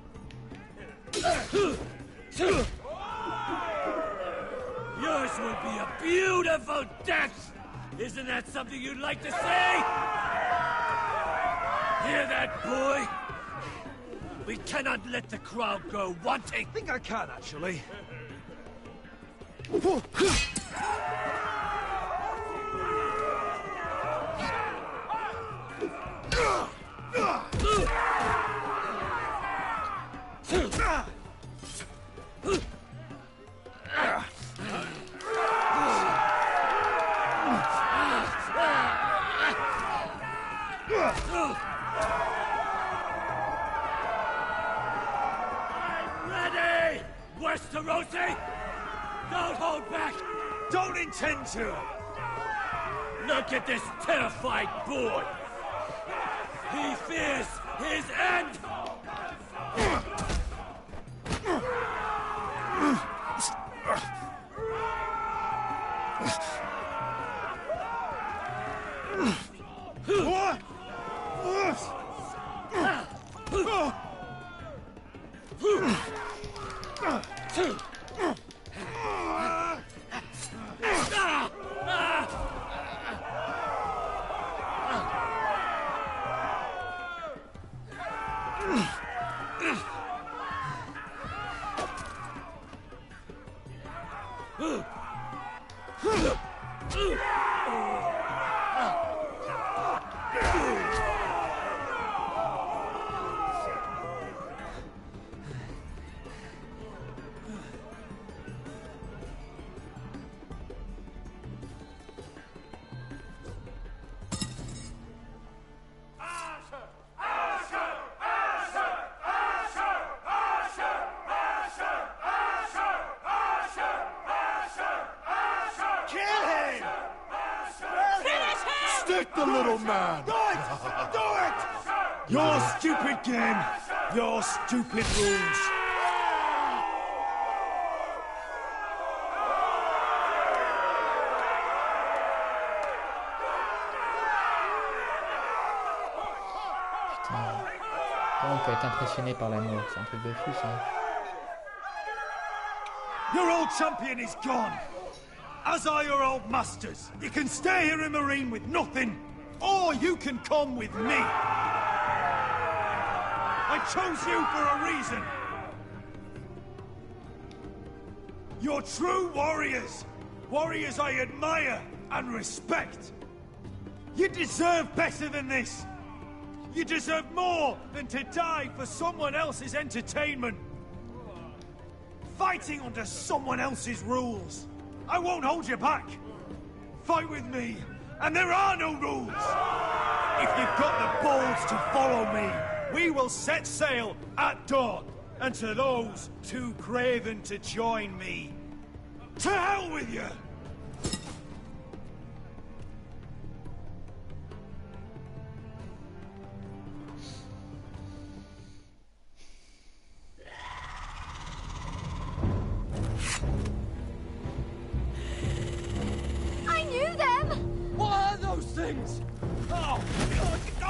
M: Yours will be a beautiful death! Isn't that something you'd like to say? Hear that, boy? We cannot let the crowd go wanting!
N: I think I can, actually.
M: Ready! Westerosi! Don't hold back!
N: Don't intend to!
M: Look at this terrified boy! He fears his end!
N: What? Stick the little man! Do it! Do it! Your stupid game, your stupid rules.
A: Comment on peut être impressionné par la mort? C'est un truc de fou, ça.
N: Your old champion is gone. As are your old masters. You can stay here in Marine with nothing, or you can come with me. I chose you for a reason. You're true warriors. Warriors I admire and respect. You deserve better than this. You deserve more than to die for someone else's entertainment. Fighting under someone else's rules. I won't hold you back. Fight with me, and there are no rules. If you've got the balls to follow me, we will set sail at dawn. And to those too craven to join me, to hell with you!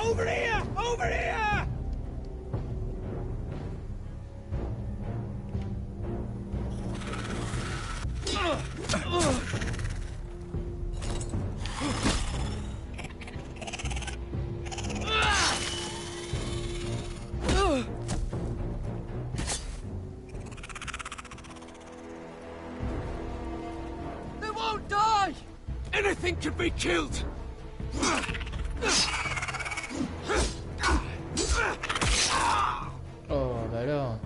N: Over here! Over here!
M: They won't die! Anything can be killed!
A: Oh, bah alors.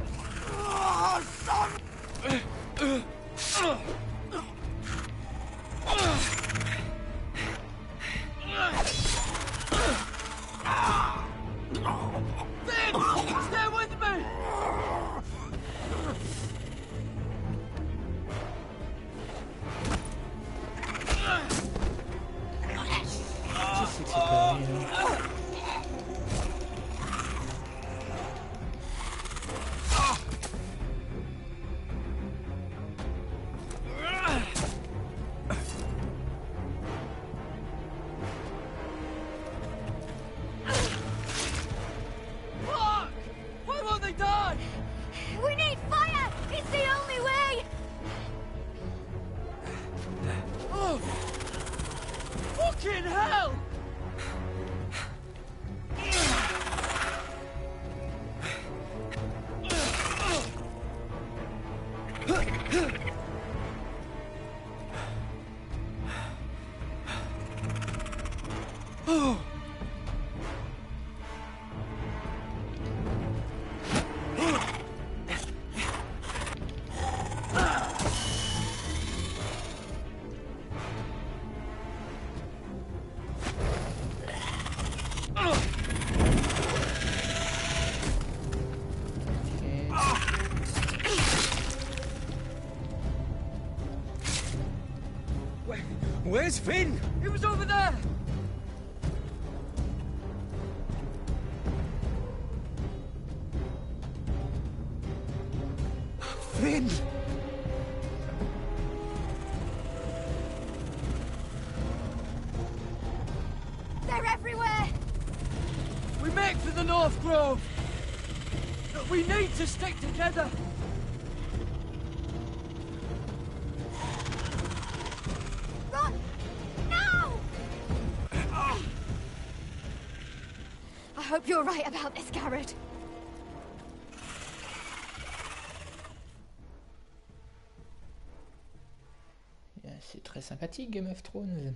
M: Finn! Stay with me!
A: Qu'est-ce que c'est conneries, là?
M: Fuck! Why won't they die?
O: We need fire! It's the only way!
M: Oh! Fucking hell! Oh!
N: Where's Finn?
M: He was over there!
N: Finn!
O: They're everywhere!
M: We make for the North Grove! But we need to stick together!
O: Run! Now! I hope you're right about this, Garrett.
A: C'est très sympathique, Game of Thrones.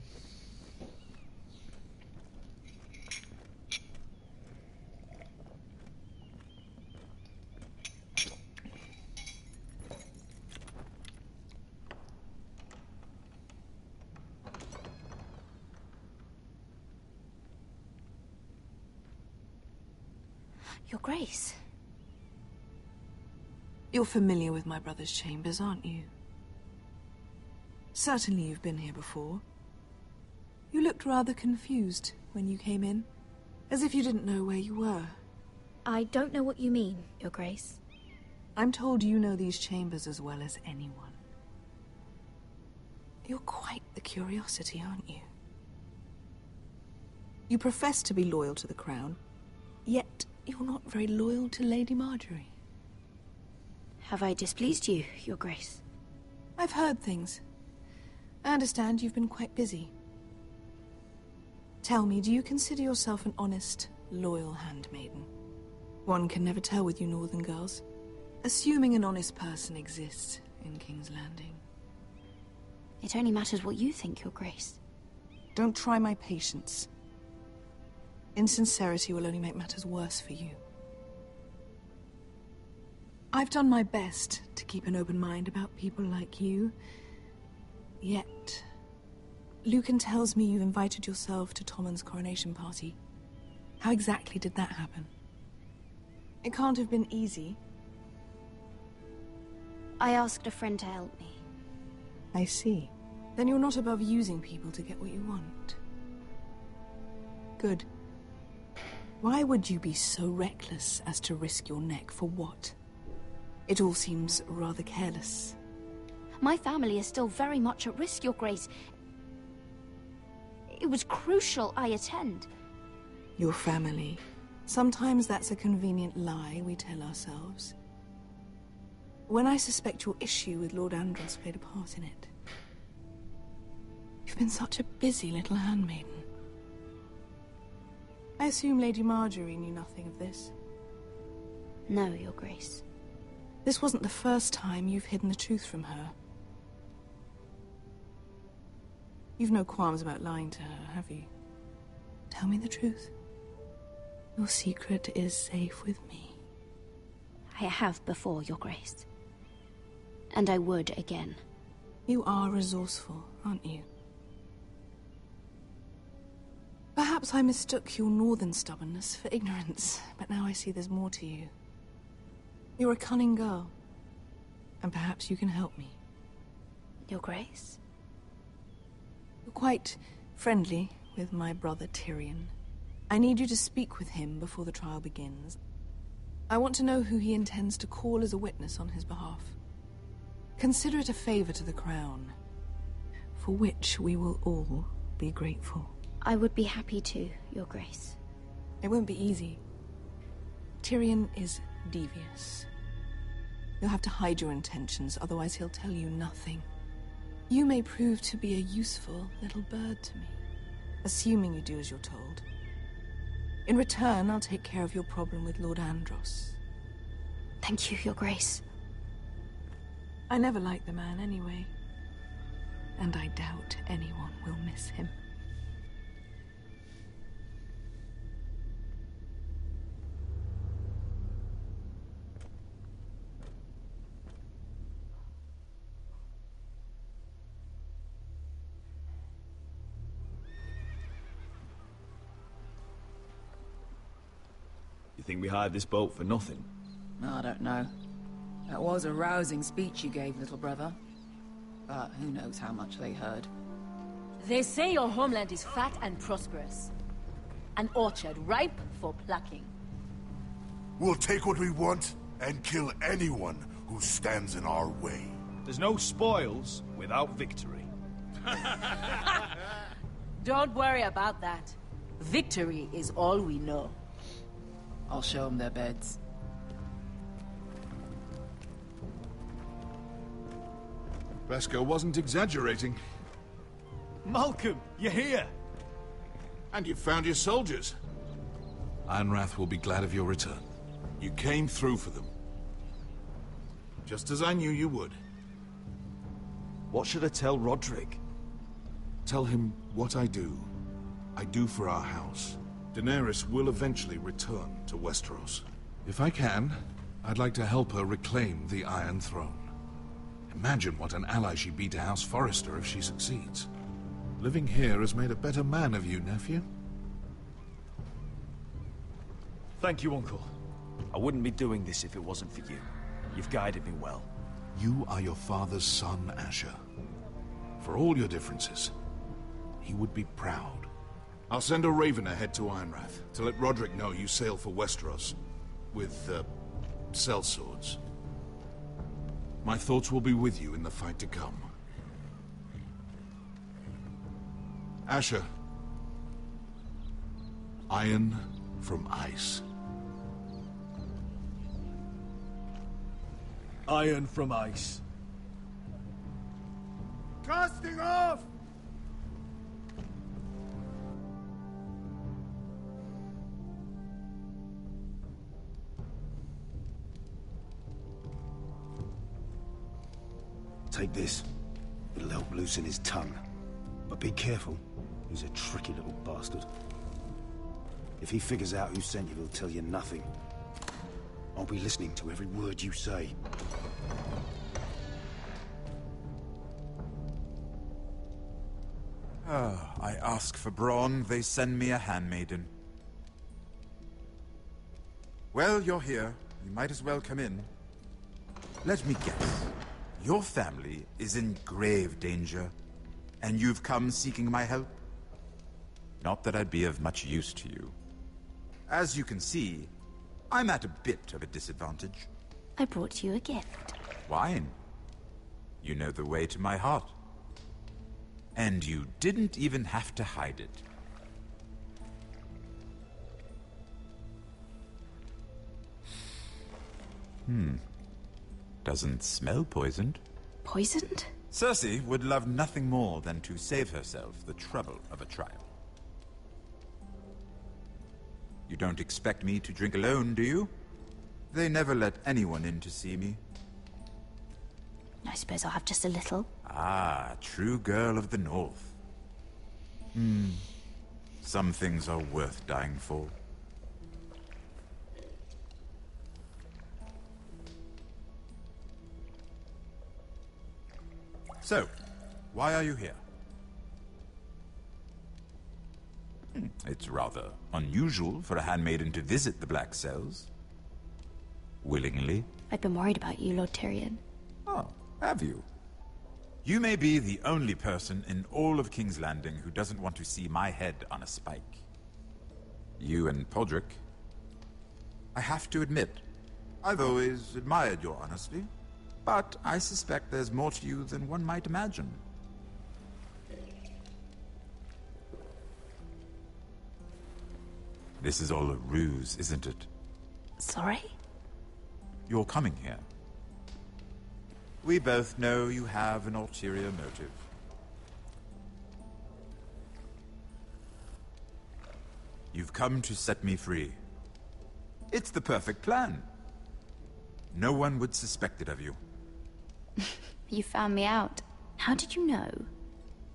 B: Your Grace.
C: You're familiar with my brother's chambers, aren't you? Certainly you've been here before. You looked rather confused when you came in, as if you didn't know where you were.
B: I don't know what you mean, Your Grace.
C: I'm told you know these chambers as well as anyone. You're quite the curiosity, aren't you? You profess to be loyal to the crown, yet you're not very loyal to Lady Marjorie.
B: Have I displeased you, Your Grace?
C: I've heard things. I understand you've been quite busy. Tell me, do you consider yourself an honest, loyal handmaiden? One can never tell with you northern girls. Assuming an honest person exists in King's Landing.
B: It only matters what you think, Your Grace.
C: Don't try my patience. Insincerity will only make matters worse for you. I've done my best to keep an open mind about people like you. Yet, Lucan tells me you invited yourself to Tommen's coronation party. How exactly did that happen? It can't have been easy.
B: I asked a friend to help me.
C: I see. Then you're not above using people to get what you want. Good. Why would you be so reckless as to risk your neck for what? It all seems rather careless.
B: My family is still very much at risk, Your Grace. It was crucial I attend.
R: Your family. Sometimes that's a convenient lie we tell ourselves. When I suspect your issue with Lord Andros played a part in it. You've been such a busy little handmaiden. I assume Lady Marjorie knew nothing of this.
B: No, Your Grace.
R: This wasn't the first time you've hidden the truth from her. You've no qualms about lying to her, have you? Tell me the truth. Your secret is safe with me.
B: I have before, Your Grace. And I would again.
R: You are resourceful, aren't you? Perhaps I mistook your northern stubbornness for ignorance, but now I see there's more to you. You're a cunning girl, and perhaps you can help me.
B: Your Grace?
R: You're quite friendly with my brother Tyrion. I need you to speak with him before the trial begins. I want to know who he intends to call as a witness on his behalf. Consider it a favor to the crown, for which we will all be grateful.
B: I would be happy to, Your Grace.
R: It won't be easy. Tyrion is devious. You'll have to hide your intentions, otherwise he'll tell you nothing. You may prove to be a useful little bird to me, assuming you do as you're told. In return, I'll take care of your problem with Lord Andros.
B: Thank you, Your Grace.
R: I never liked the man anyway, and I doubt anyone will miss him.
D: You think we hired this boat for nothing?
K: I don't know. That was a rousing speech you gave, little brother. But who knows how much they heard.
P: They say your homeland is fat and prosperous. An orchard ripe for plucking.
J: We'll take what we want and kill anyone who stands in our way.
D: There's no spoils without victory.
P: Don't worry about that. Victory is all we know.
K: I'll show them their beds.
J: Bresco wasn't exaggerating.
D: Malcolm, you're here!
J: And you found your soldiers. Ironrath will be glad of your return. You came through for them. Just as I knew you would.
F: What should I tell Roderick?
J: Tell him what I do for our house. Daenerys will eventually return to Westeros. If I can, I'd like to help her reclaim the Iron Throne. Imagine what an ally she'd be to House Forrester if she succeeds. Living here has made a better man of you, nephew.
D: Thank you, Uncle. I wouldn't be doing this if it wasn't for you. You've guided me well.
J: You are your father's son, Asher. For all your differences, he would be proud. I'll send a raven ahead to Ironrath to let Roderick know you sail for Westeros with, sellswords. My thoughts will be with you in the fight to come. Asher. Iron from ice.
D: Iron from ice.
N: Casting off!
S: Take this. It'll help loosen his tongue. But be careful. He's a tricky little bastard. If he figures out who sent you, he'll tell you nothing. I'll be listening to every word you say.
T: I ask for brawn, they send me a handmaiden. Well, you're here. You might as well come in. Let me guess. Your family is in grave danger, and you've come seeking my help? Not that I'd be of much use to you. As you can see, I'm at a bit of a disadvantage.
B: I brought you a gift.
T: Wine. You know the way to my heart. And you didn't even have to hide it. Doesn't smell poisoned.
G: Poisoned?
T: Cersei would love nothing more than to save herself the trouble of a trial. You don't expect me to drink alone, do you? They never let anyone in to see me.
G: I suppose I'll have just a little.
T: Ah, true girl of the North. Some things are worth dying for. So, why are you here? It's rather unusual for a handmaiden to visit the Black Cells. Willingly.
G: I've been worried about you, Lord Tyrion.
T: Oh, have you? You may be the only person in all of King's Landing who doesn't want to see my head on a spike. You and Podrick. I have to admit, I've always admired your honesty, but I suspect there's more to you than one might imagine. This is all a ruse, isn't it?
G: Sorry?
T: You're coming here. We both know you have an ulterior motive. You've come to set me free. It's the perfect plan. No one would suspect it of you.
G: You found me out. How did you know?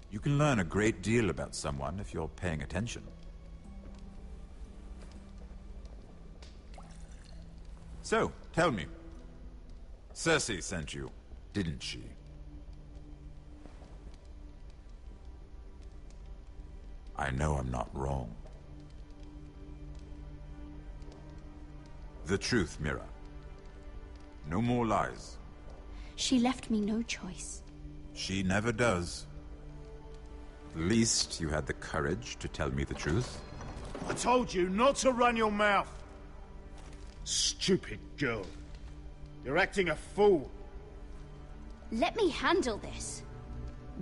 T: You can learn a great deal about someone if you're paying attention. So, tell me. Cersei sent you, didn't she? I know I'm not wrong. The truth, Mira. No more lies.
G: She left me no choice.
T: She never does. At least you had the courage to tell me the truth.
N: I told you not to run your mouth. Stupid girl. You're acting a fool.
G: Let me handle this.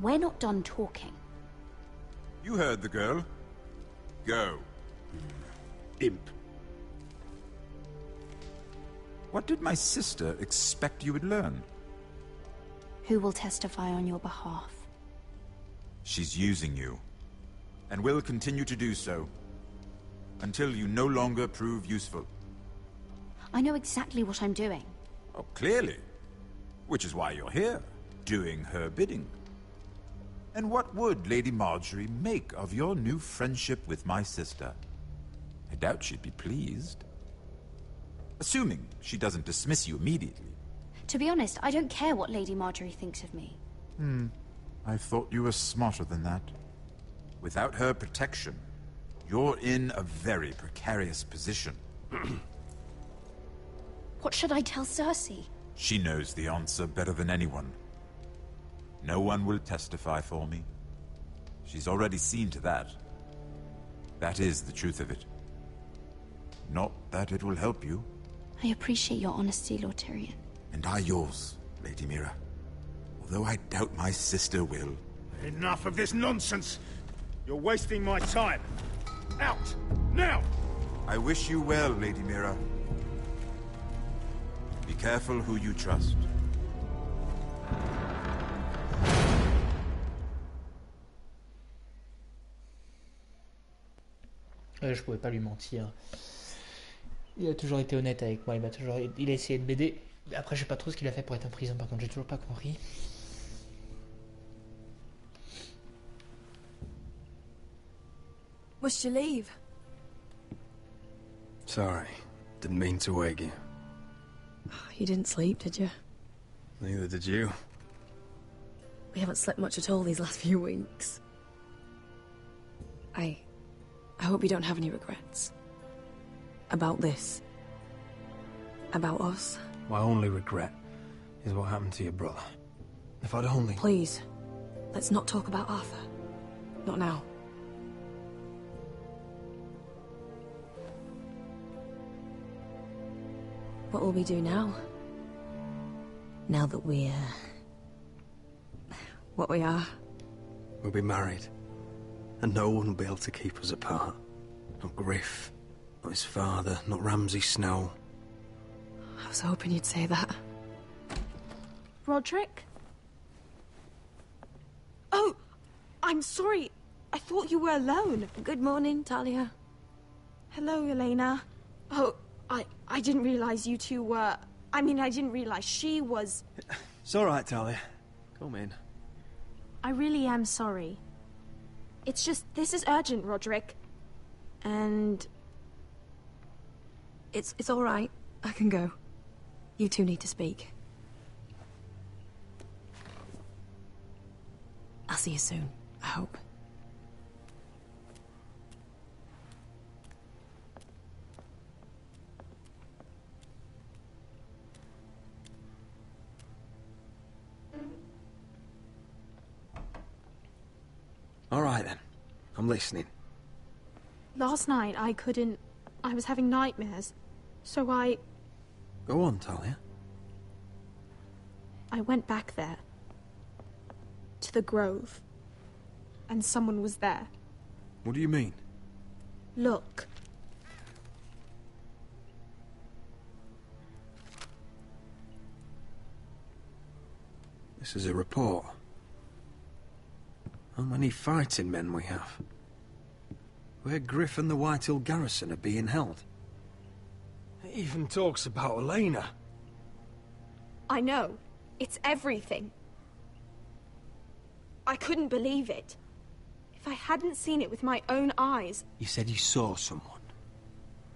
G: We're not done talking.
T: You heard the girl. Go.
N: Imp.
T: What did my sister expect you would learn?
G: Who will testify on your behalf?
T: She's using you, and will continue to do so, until you no longer prove useful.
G: I know exactly what I'm doing.
T: Oh, clearly. Which is why you're here, doing her bidding. And what would Lady Marjorie make of your new friendship with my sister? I doubt she'd be pleased. Assuming she doesn't dismiss you immediately.
G: To be honest, I don't care what Lady Marjorie thinks of me.
T: I thought you were smarter than that. Without her protection, you're in a very precarious position.
G: What should I tell Cersei?
T: She knows the answer better than anyone. No one will testify for me. She's already seen to that. That is the truth of it. Not that it will help you.
G: I appreciate your honesty, Lord Tyrion.
T: And I yours, Lady Mira. Although I doubt my sister will.
N: Enough of this nonsense! You're wasting my time! Out! Now!
T: I wish you well, Lady Mira. Be careful who you trust.
A: Je pouvais pas lui mentir. Il a toujours été honnête avec moi, il a essayé de m'aider. Après, je sais pas trop ce qu'il a fait pour être en prison, par contre, j'ai toujours pas compris.
C: Must you leave?
U: Sorry, didn't mean to wake you.
C: You didn't sleep, did you?
U: Neither did you.
C: We haven't slept much at all these last few weeks. I hope you don't have any regrets. About this. About us.
U: My only regret is what happened to your brother. If I'd only...
C: Please, let's not talk about Arthur. Not now. What will we do now? Now that we're... what we are?
U: We'll be married. And no one will be able to keep us apart. Not Griff, not his father, not Ramsay Snow.
C: I was hoping you'd say that.
H: Roderick? Oh, I'm sorry. I thought you were alone.
C: Good morning, Talia.
H: Hello, Elena. Oh, I didn't realize you two were... I mean, I didn't realize she was...
U: It's all right, Talia. Come in.
H: I really am sorry. It's just, this is urgent, Roderick. And...
C: It's all right. I can go. You two need to speak. I'll see you soon, I hope.
U: All right, then. I'm listening.
H: Last night, I couldn't... I was having nightmares. So I
U: Go on, Talia.
H: went back there. To the grove. And someone was there.
U: What do you mean?
H: Look.
U: This is a report. How many fighting men we have? Where Griff and the Whitehill garrison are being held. It even talks about Elena.
H: I know. It's everything. I couldn't believe it. If I hadn't seen it with my own eyes...
U: You said you saw someone.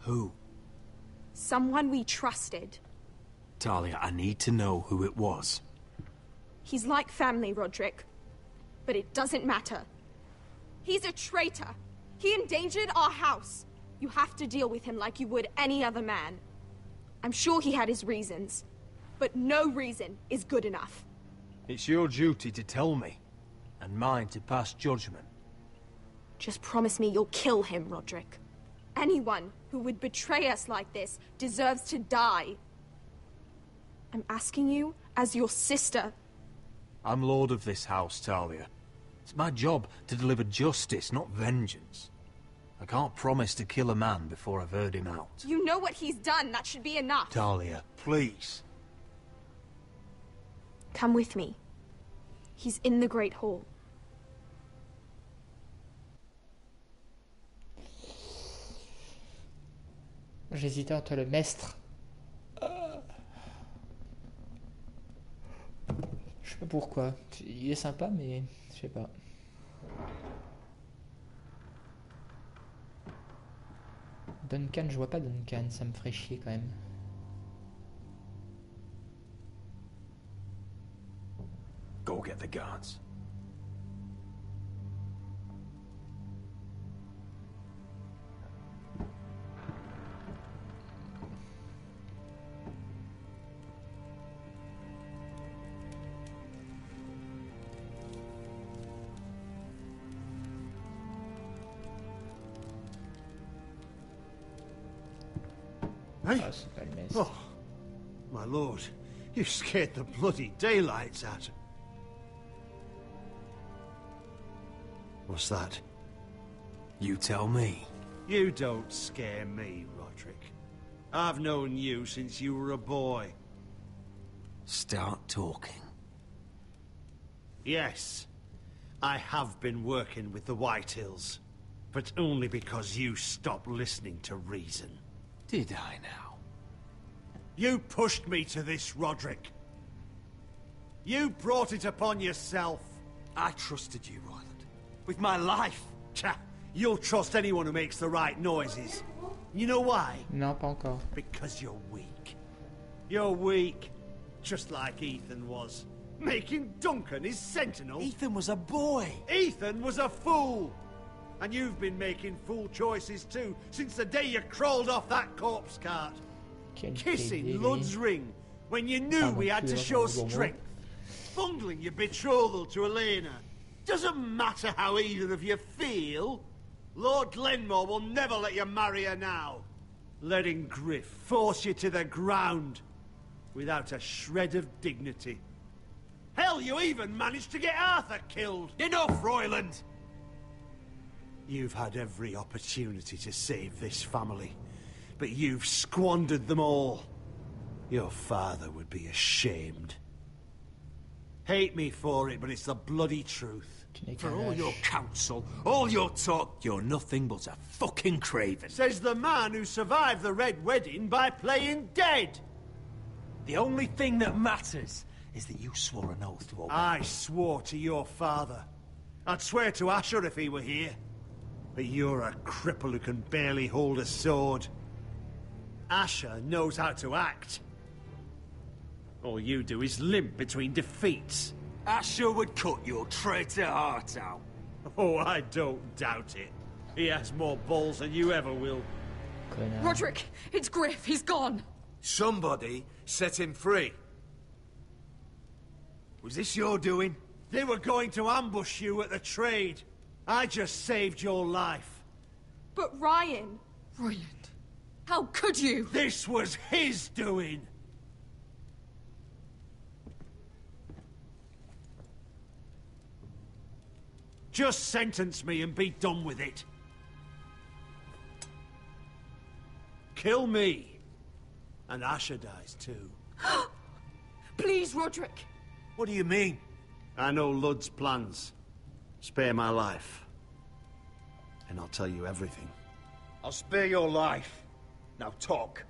U: Who?
H: Someone we trusted.
U: Talia, I need to know who it was.
H: He's like family, Roderick. But it doesn't matter. He's a traitor. He endangered our house. You have to deal with him like you would any other man. I'm sure he had his reasons. But no reason is good enough.
U: It's your duty to tell me, and mine to pass judgment.
H: Just promise me you'll kill him, Roderick. Anyone who would betray us like this deserves to die. I'm asking you as your sister.
U: I'm lord of this house, Talia. It's my job to deliver justice, not vengeance. I can't promise to kill a man before I've heard him out.
H: You know what he's done. That should be enough.
U: Talia, please.
H: Come with me. He's in the Great Hall.
A: J'hésitais entre le mestre. Je sais pas pourquoi. Il est sympa, mais je sais pas. Duncan, je vois pas Duncan, ça me ferait chier quand même.
U: Go get the guards.
N: Hey?
A: Ah, c'est pas le mestre.
N: Oh, my lord, you scared the bloody daylights out. What's that?
U: You tell me.
N: You don't scare me, Roderick. I've known you since you were a boy.
U: Start talking.
N: Yes, I have been working with the Whitehills, but only because you stopped listening to reason.
U: Did I now?
N: You pushed me to this, Roderick. You brought it upon yourself.
U: I trusted you, Royland. With my life.
N: Cha, you'll trust anyone who makes the right noises. You know why?
A: Non, pas encore.
N: Because you're weak. You're weak. Just like Ethan was. Making Duncan his sentinel.
U: Ethan was a boy.
N: Ethan was a fool. And you've been making fool choices too, since the day you crawled off that corpse cart. Kissing Lud's ring, when you knew we had to show strength. Bungling your betrothal to Elena. Doesn't matter how either of you feel. Lord Glenmore will never let you marry her now. Letting Griff force you to the ground, without a shred of dignity. Hell, you even managed to get Arthur killed.
U: Enough, Royland!
N: You've had every opportunity to save this family, but you've squandered them all. Your father would be ashamed. Hate me for it, but it's the bloody truth.
U: For all your counsel, all your talk, you're nothing but a fucking craven.
N: Says the man who survived the Red Wedding by playing dead.
U: The only thing that matters is that you swore an oath to obey.
N: I swore to your father. I'd swear to Asher if he were here. But you're a cripple who can barely hold a sword. Asher knows how to act. All you do is limp between defeats.
U: Asher would cut your traitor heart out.
N: Oh, I don't doubt it. He has more balls than you ever will.
C: Roderick, it's Griff. He's gone.
I: Somebody set him free.
N: Was this your doing? They were going to ambush you at the trade. I just saved your life.
H: But Ryan...
C: Brilliant. How could you?
N: This was his doing. Just sentence me and be done with it. Kill me. And Asher dies too.
C: Please, Roderick.
N: What do you mean? I know Ludd's plans. Spare my life. And I'll tell you everything.
Q: I'll spare your life. Now talk.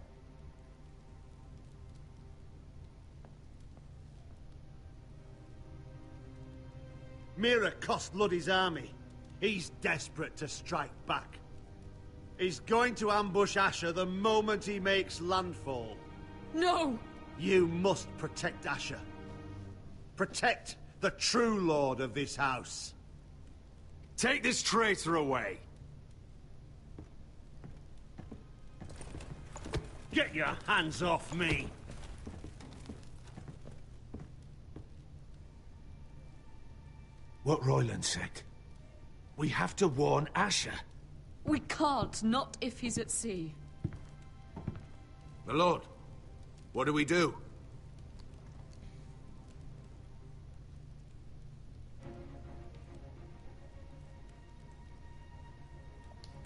N: Mira cost Ludd his army. He's desperate to strike back. He's going to ambush Asher the moment he makes landfall.
C: No!
N: You must protect Asher. Protect the true lord of this house.
U: Take this traitor away.
N: Get your hands off me!
I: What Royland said. We have to warn Asher.
C: We can't, not if he's at sea.
I: My lord, what do we do?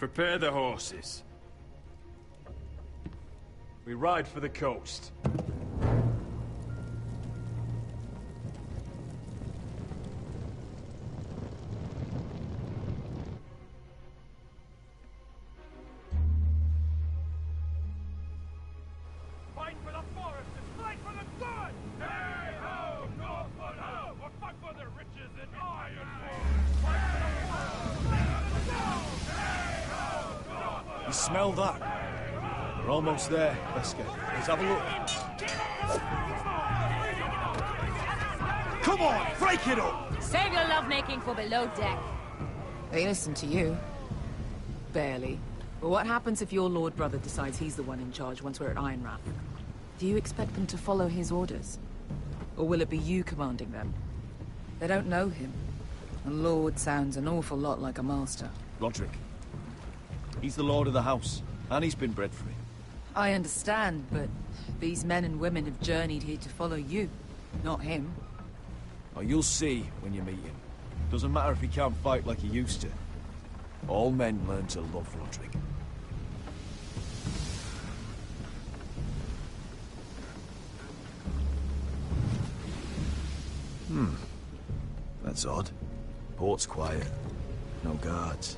D: Prepare the horses. We ride for the coast.
M: Fight for the forest and fight for the sun! Hey ho, Northwood ho! Or fight for the riches and iron! Fight for the forest! Hey ho, Northwood!
D: You smell that? We're almost there, Wesker. Let's have a look.
N: Come on, break it up!
P: Save your lovemaking for below deck.
K: They listen to you. Barely. But what happens if your lord brother decides he's the one in charge once we're at Ironrath? Do you expect them to follow his orders? Or will it be you commanding them? They don't know him. A lord sounds an awful lot like a master.
Q: Roderick. He's the lord of the house, and he's been bred for it.
K: I understand, but these men and women have journeyed here to follow you, not him.
Q: Oh, you'll see when you meet him. Doesn't matter if he can't fight like he used to. All men learn to love Roderick. That's odd. Port's quiet. No guards.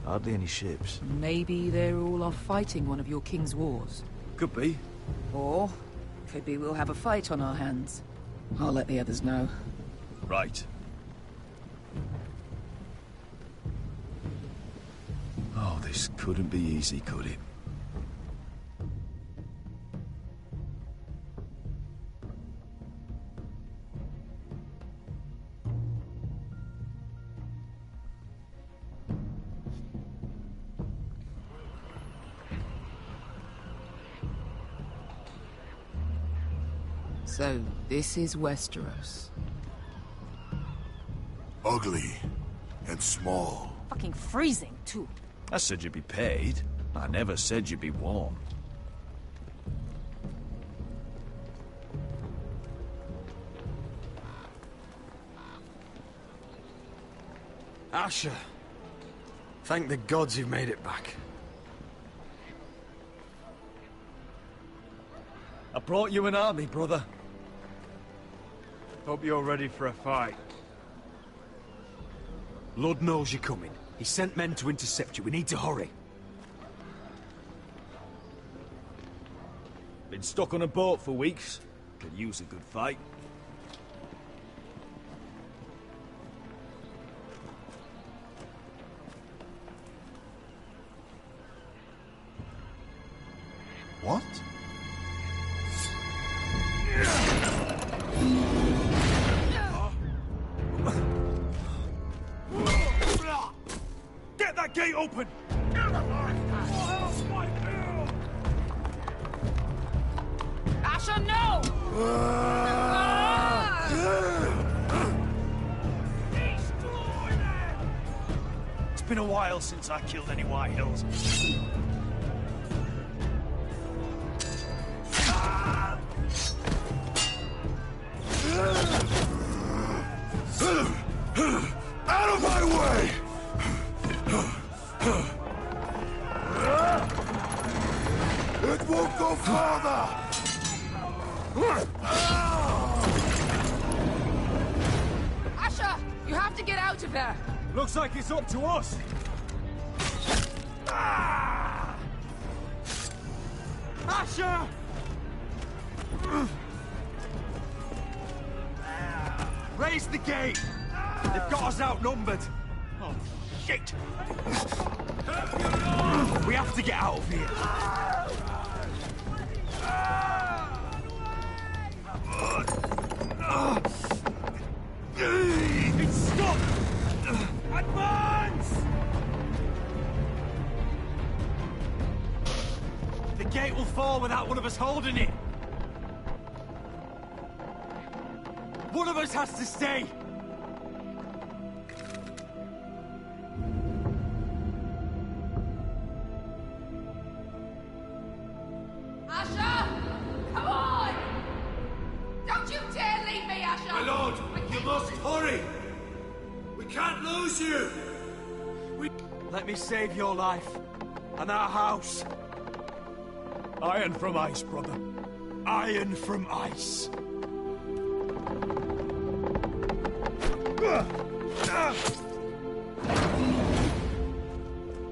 Q: Hardly any ships.
K: Maybe they're all off fighting one of your king's wars.
Q: Could be.
K: Or, could be we'll have a fight on our hands. I'll let the others know.
Q: Right. Oh, this couldn't be easy, could it?
K: So, this is Westeros.
I: Ugly and small.
P: Fucking freezing, too.
Q: I said you'd be paid. I never said you'd be warm.
E: Asher. Thank the gods you've made it back.
N: I brought you an army, brother.
D: Hope you're ready for a fight.
Q: Lord knows you're coming. He sent men to intercept you. We need to hurry.
D: Been stuck on a boat for weeks. Could use a good fight.
J: What?
N: Get that gate open!
P: Asher, no!
N: It's been a while since I killed any White Hills.
I: Out of my way! It won't go farther!
P: Asher, you have to get out of there!
N: Looks like it's up to us! Asher!
Q: Raise the gate! They've got us outnumbered!
N: Oh, shit!
Q: We have to get out of here!
N: It's stopped! Advance!
Q: The gate will fall without one of us holding it! One of us has to stay!
P: Asher! Come on! Don't you dare leave me, Asher!
I: My lord, you must hurry! We can't lose you!
Q: Let me save your life, and our house.
N: Iron from ice, brother.
Q: Iron from ice.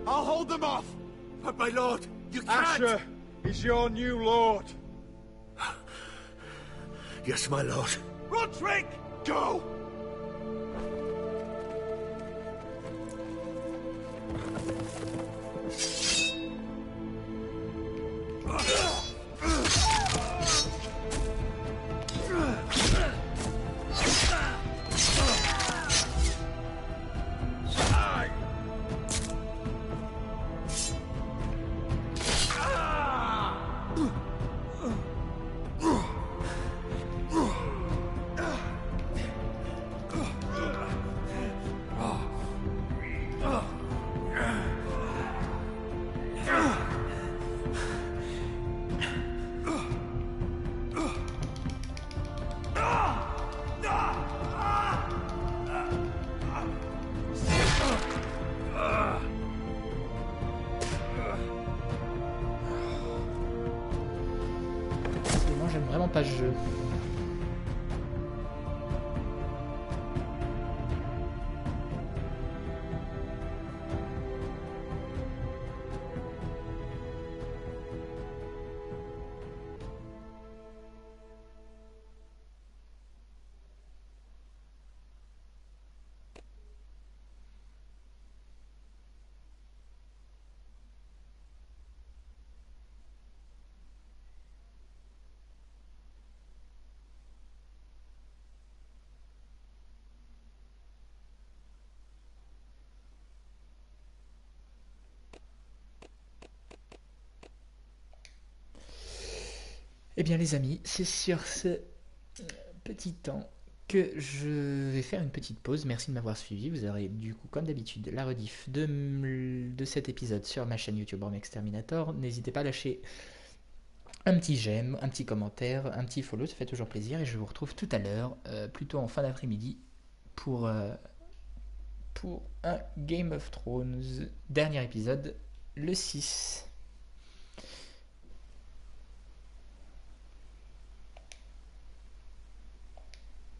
Q: I'll hold them off!
I: But my lord, you can't!
N: Asher is your new lord.
I: Yes, my lord.
N: Roderick!
Q: Go!
A: J'aime vraiment pas ce jeu. Eh bien les amis, c'est sur ce petit temps que je vais faire une petite pause. Merci de m'avoir suivi. Vous aurez du coup, comme d'habitude, la rediff de cet épisode sur ma chaîne YouTube Romexterminator. N'hésitez pas à lâcher un petit j'aime, un petit commentaire, un petit follow, ça fait toujours plaisir. Et je vous retrouve tout à l'heure, plutôt en fin d'après-midi, pour un Game of Thrones, dernier épisode, le 6.